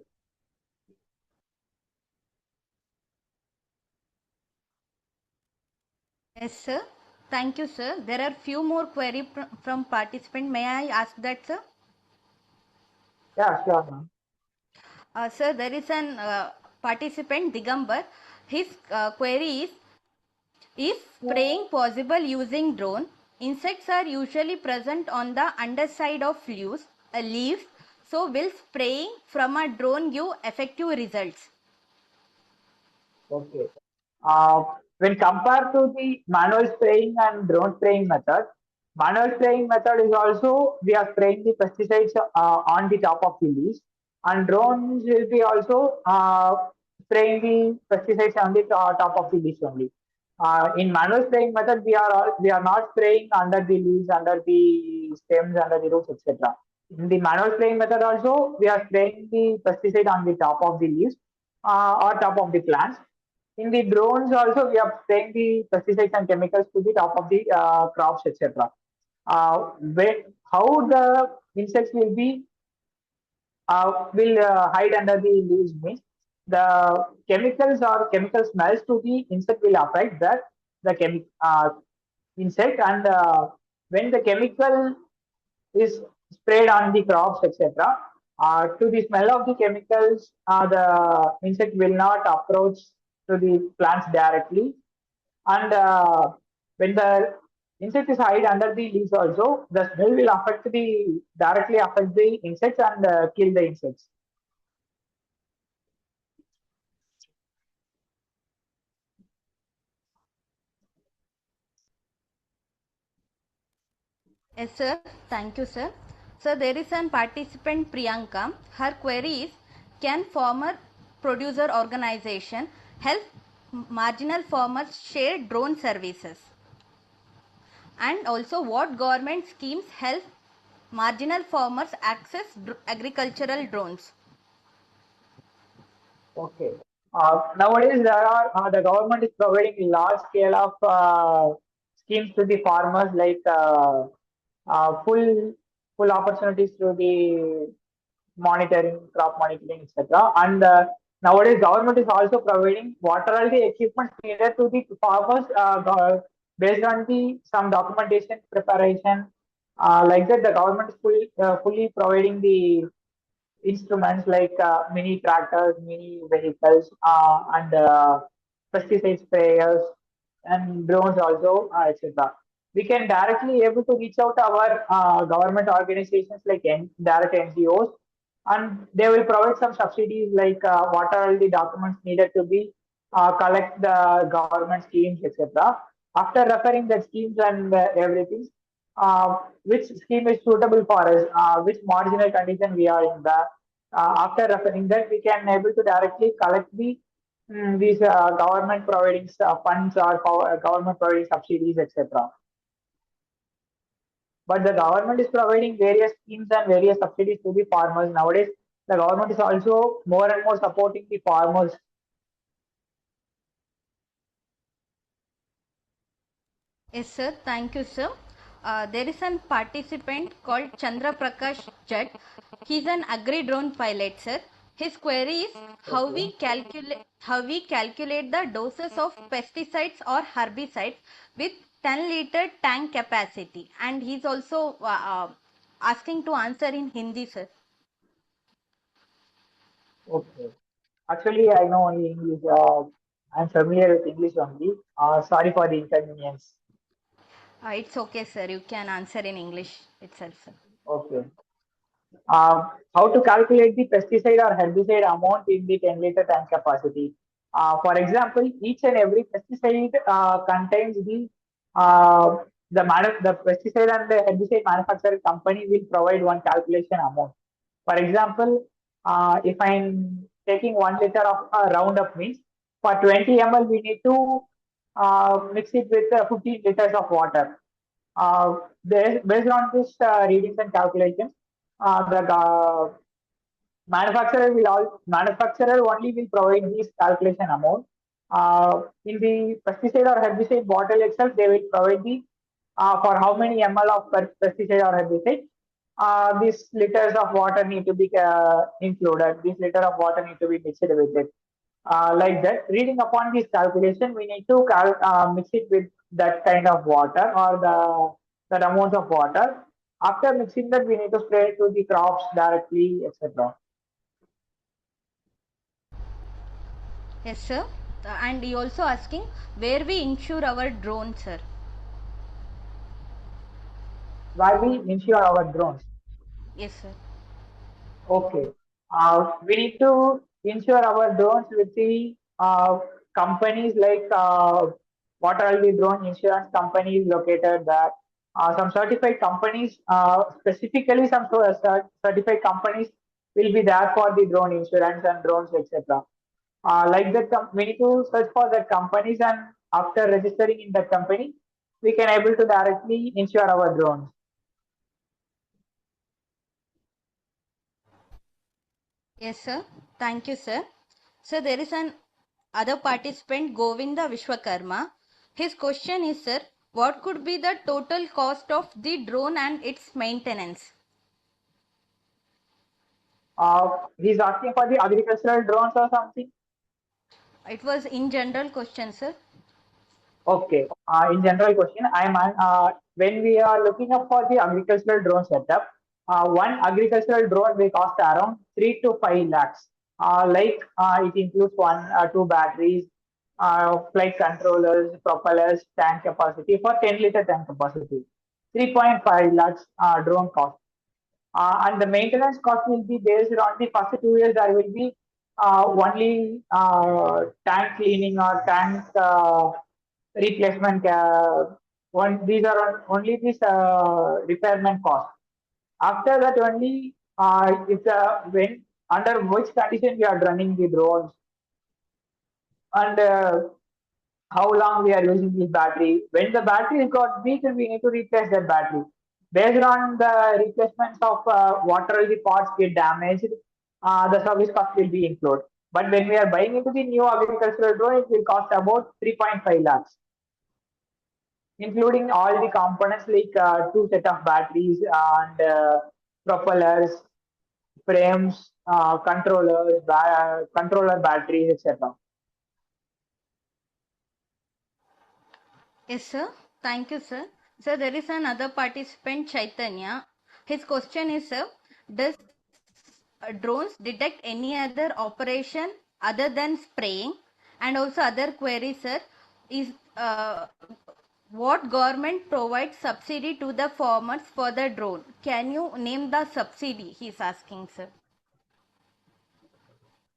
Yes, sir. Thank you, sir. There are few more query from participant. May I ask that, sir? Yeah, sure, ma'am. Sir, there is an participant, Digambar. His query is spraying possible using drone? Insects are usually present on the underside of leaves. So will spraying from a drone give effective results? Okay. Uh, when compared to the manual spraying and drone spraying method, manual spraying method is also we are spraying the pesticides on the top of the leaves, and drones will be also spraying the pesticides on the top of the leaves only. In manual spraying method, we are not spraying under the leaves, under the stems, under the roots, etc. In the manual spraying method also, we are spraying the pesticide on the top of the leaves or top of the plants. In the drones also, we are spraying the pesticides and chemicals to the top of the crops, etc. How the insects will hide under the leaves means the chemicals or chemical smells to the insect will affect that the insect, and when the chemical is sprayed on the crops, etc., To the smell of the chemicals, the insect will not approach to the plants directly. And when the insect is hide under the leaves also, the smell will directly affect the insects and kill the insects. Yes, sir. Thank you, sir. So there is an participant Priyanka. Her query is: can farmer producer organization help marginal farmers share drone services? And also, what government schemes help marginal farmers access agricultural drones? Okay. Nowadays, the government is providing large scale of schemes to the farmers, like uh, full full opportunities through the monitoring, crop monitoring, etc. And nowadays, government is also providing what are all the equipment needed to the farmers based on the some documentation preparation. Like that, the government is fully providing the instruments like mini tractors, mini vehicles, and pesticide sprayers and drones also, etc. We can directly able to reach out our government organizations like direct NGOs, and they will provide some subsidies like what are the documents needed to be collect the government schemes, etc. After referring the schemes and everything, which scheme is suitable for us, which marginal condition we are in the. After referring that, we can able to directly collect these government providing funds or government providing subsidies, etc. But the government is providing various schemes and various subsidies to the farmers nowadays. The government is also more and more supporting the farmers. Yes, sir. Thank you, sir. There is a participant called Chandra Prakash Jat. He's an agri drone pilot, sir. His query is how we calculate the doses of pesticides or herbicides with 10-liter tank capacity, and he's also asking to answer in Hindi, sir. Okay. Actually, I know only English. I'm familiar with English only. Sorry for the inconvenience. It's okay, sir. You can answer in English itself, sir. Okay. How to calculate the pesticide or herbicide amount in the 10-liter tank capacity. For example, each and every pesticide contains uh, the pesticide and the herbicide manufacturer company will provide one calculation amount. For example, if I'm taking 1 liter of Roundup means for 20 ml we need to mix it with 15 liters of water. Based on this readings and calculations, the manufacturer only will provide this calculation amount. In the pesticide or herbicide bottle itself, they will provide the for how many ml of pesticide or herbicide. These liters of water need to be included. This liter of water need to be mixed with it. Like that, reading upon this calculation, we need to mix it with that kind of water or that amount of water. After mixing that, we need to spray it to the crops directly, etc. Yes, sir. And he also asking where we insure our drone, sir. Why we insure our drones? Yes, sir. Okay. We need to insure our drones with the companies like what are the drone insurance companies located there. Some certified companies, specifically some certified companies will be there for the drone insurance and drones, etc. Like that, we need to search for the companies, and after registering in that company, we can able to directly insure our drones. Yes, sir. Thank you, sir. So there is an other participant, Govinda Vishwakarma. His question is, sir, what could be the total cost of the drone and its maintenance? He's asking for the agricultural drones or something. It was in general question, sir. Okay. In general question, when we are looking up for the agricultural drone setup, One agricultural drone will cost around 3 to 5 lakhs. It includes one, two batteries, flight controllers, propellers, tank capacity for 10-liter tank capacity. 3.5 lakhs drone cost. And the maintenance cost will be based on the first 2 years. There will be only tank cleaning or tank replacement. These are only this repairment cost. After that, only it's when under which condition we are running the drones and how long we are using this battery. When the battery got weak, we need to replace that battery. Based on the replacements of whatever the parts get damaged, the service cost will be included. But when we are buying into the new agricultural drone, it will cost about 3.5 lakhs, including all the components like two set of batteries and propellers, frames, controllers, controller batteries, etc. Yes, sir. Thank you, sir. Sir, there is another participant, Chaitanya. His question is, sir, does drones detect any other operation other than spraying? And also other query, sir, is what government provides subsidy to the farmers for the drone? Can you name the subsidy? He's asking, sir.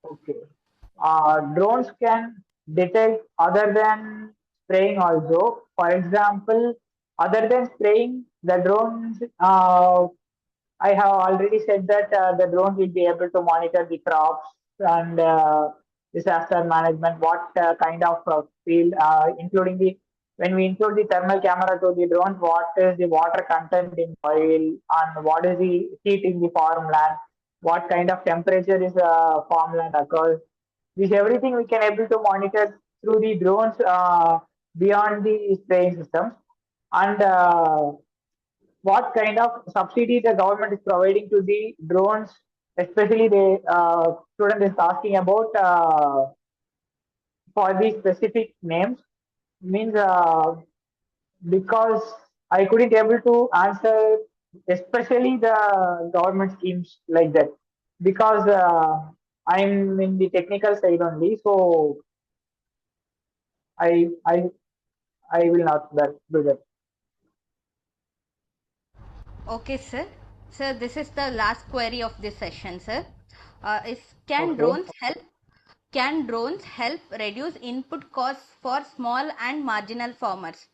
Okay. Drones can detect other than spraying also. For example, other than spraying, the drones, I have already said that the drones will be able to monitor the crops and disaster management, what kind of field, including the when we include the thermal camera to the drones, what is the water content in soil and what is the heat in the farmland, what kind of temperature is farmland occurs. This everything we can able to monitor through the drones beyond the spraying systems. And what kind of subsidy the government is providing to the drones, especially the student is asking about for the specific names means because I couldn't able to answer especially the government schemes like that because I'm in the technical side only, so I I I will not do that. Okay, sir. Sir, this is the last query of this session, sir. Is Okay. can drones help reduce input costs for small and marginal farmers?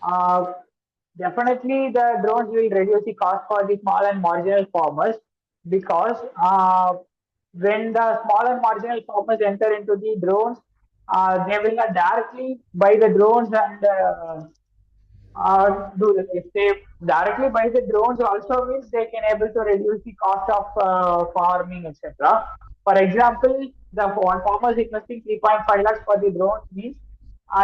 Uh, Definitely, the drones will reduce the cost for the small and marginal farmers because when the small and marginal farmers enter into the drones, they will not directly buy the drones and if they directly buy the drones also means they can able to reduce the cost of farming, etc. For example, the one farmer is investing 3.5 lakhs for the drones means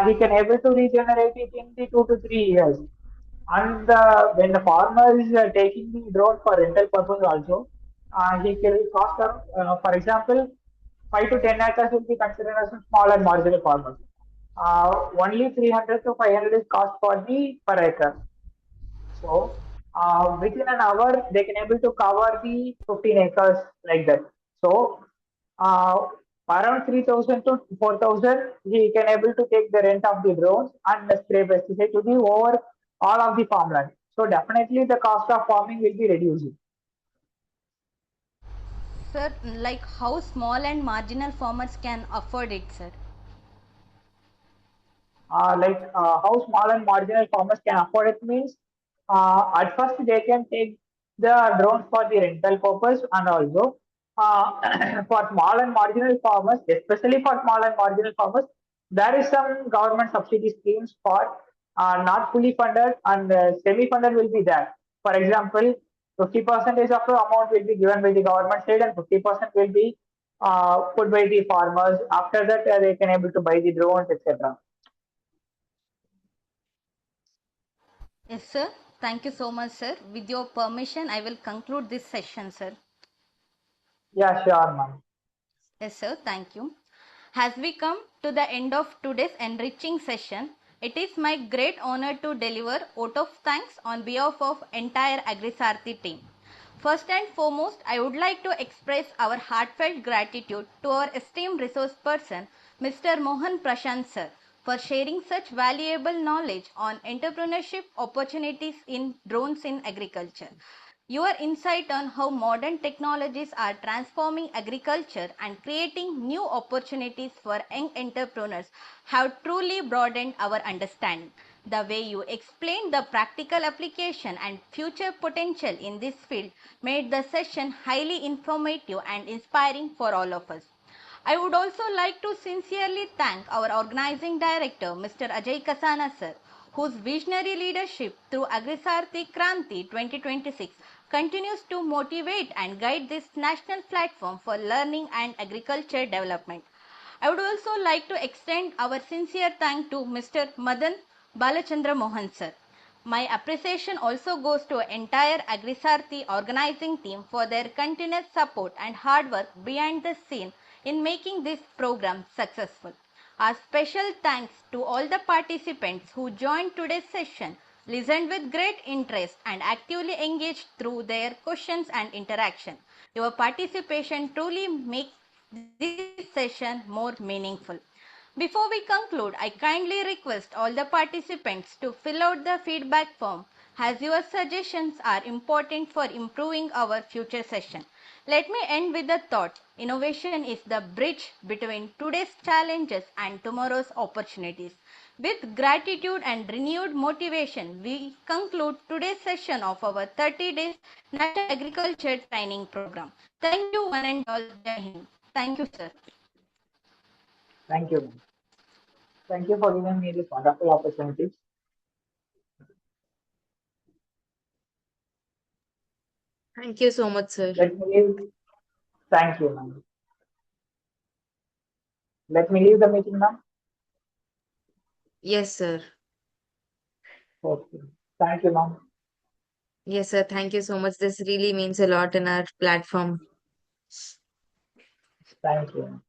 he can able to regenerate it in the 2 to 3 years. And when the farmer is taking the drone for rental purpose also, he can cost around, for example, 5 to 10 acres will be considered as a small and marginal farmers. Only 300 to 500 is cost for the per acre. So within an hour, they can able to cover the 15 acres like that. So uh, around 3,000 to 4,000, he can able to take the rent of the drones and spray pesticide to the over all of the farmland. So definitely the cost of farming will be reduced. Sir, like how small and marginal farmers can afford it, sir? How small and marginal farmers can afford it means at first they can take the drones for the rental purpose and also for small and marginal farmers, especially for small and marginal farmers, there is some government subsidy schemes for not fully funded and semi-funded will be there. For example, 50% of the amount will be given by the government side and 50% will be put by the farmers. After that, they can able to buy the drones, etc. Yes, sir. Thank you so much, sir. With your permission, I will conclude this session, sir. Yeah, sure, ma'am. Yes, sir. Thank you. As we come to the end of today's enriching session, It is my great honor to deliver vote of thanks on behalf of entire Agri SAARTHI team. First and foremost, I would like to express our heartfelt gratitude to our esteemed resource person, Mr. Mohan Prasanth sir, for sharing such valuable knowledge on entrepreneurship opportunities in drones in agriculture. Your insight on how modern technologies are transforming agriculture and creating new opportunities for young entrepreneurs have truly broadened our understanding. The way you explained the practical application and future potential in this field made the session highly informative and inspiring for all of us. I would also like to sincerely thank our organizing director, Mr. Ajay Kasana sir, whose visionary leadership through Agri SAARTHI KRANTI 2026 continues to motivate and guide this national platform for learning and agriculture development. I would also like to extend our sincere thanks to Mr. Madhan Balachandra Mohan sir. My appreciation also goes to entire Agri SAARTHI organizing team for their continuous support and hard work behind the scene in making this program successful. A special thanks to all the participants who joined today's session, listened with great interest and actively engaged through their questions and interaction. Your participation truly makes this session more meaningful. Before we conclude, I kindly request all the participants to fill out the feedback form as your suggestions are important for improving our future session. Let me end with the thought innovation is the bridge between today's challenges and tomorrow's opportunities. With gratitude and renewed motivation, we conclude today's session of our 30 days National Agriculture Training Program. Thank you, one and all. Jai Hind. Thank you, sir. Thank you, ma'am. Thank you for giving me this wonderful opportunity. Thank you so much, sir. Let me leave. Thank you, ma'am. Let me leave the meeting now. Yes, sir. Okay. Thank you, ma'am. Yes, sir. Thank you so much. This really means a lot in our platform. Thank you.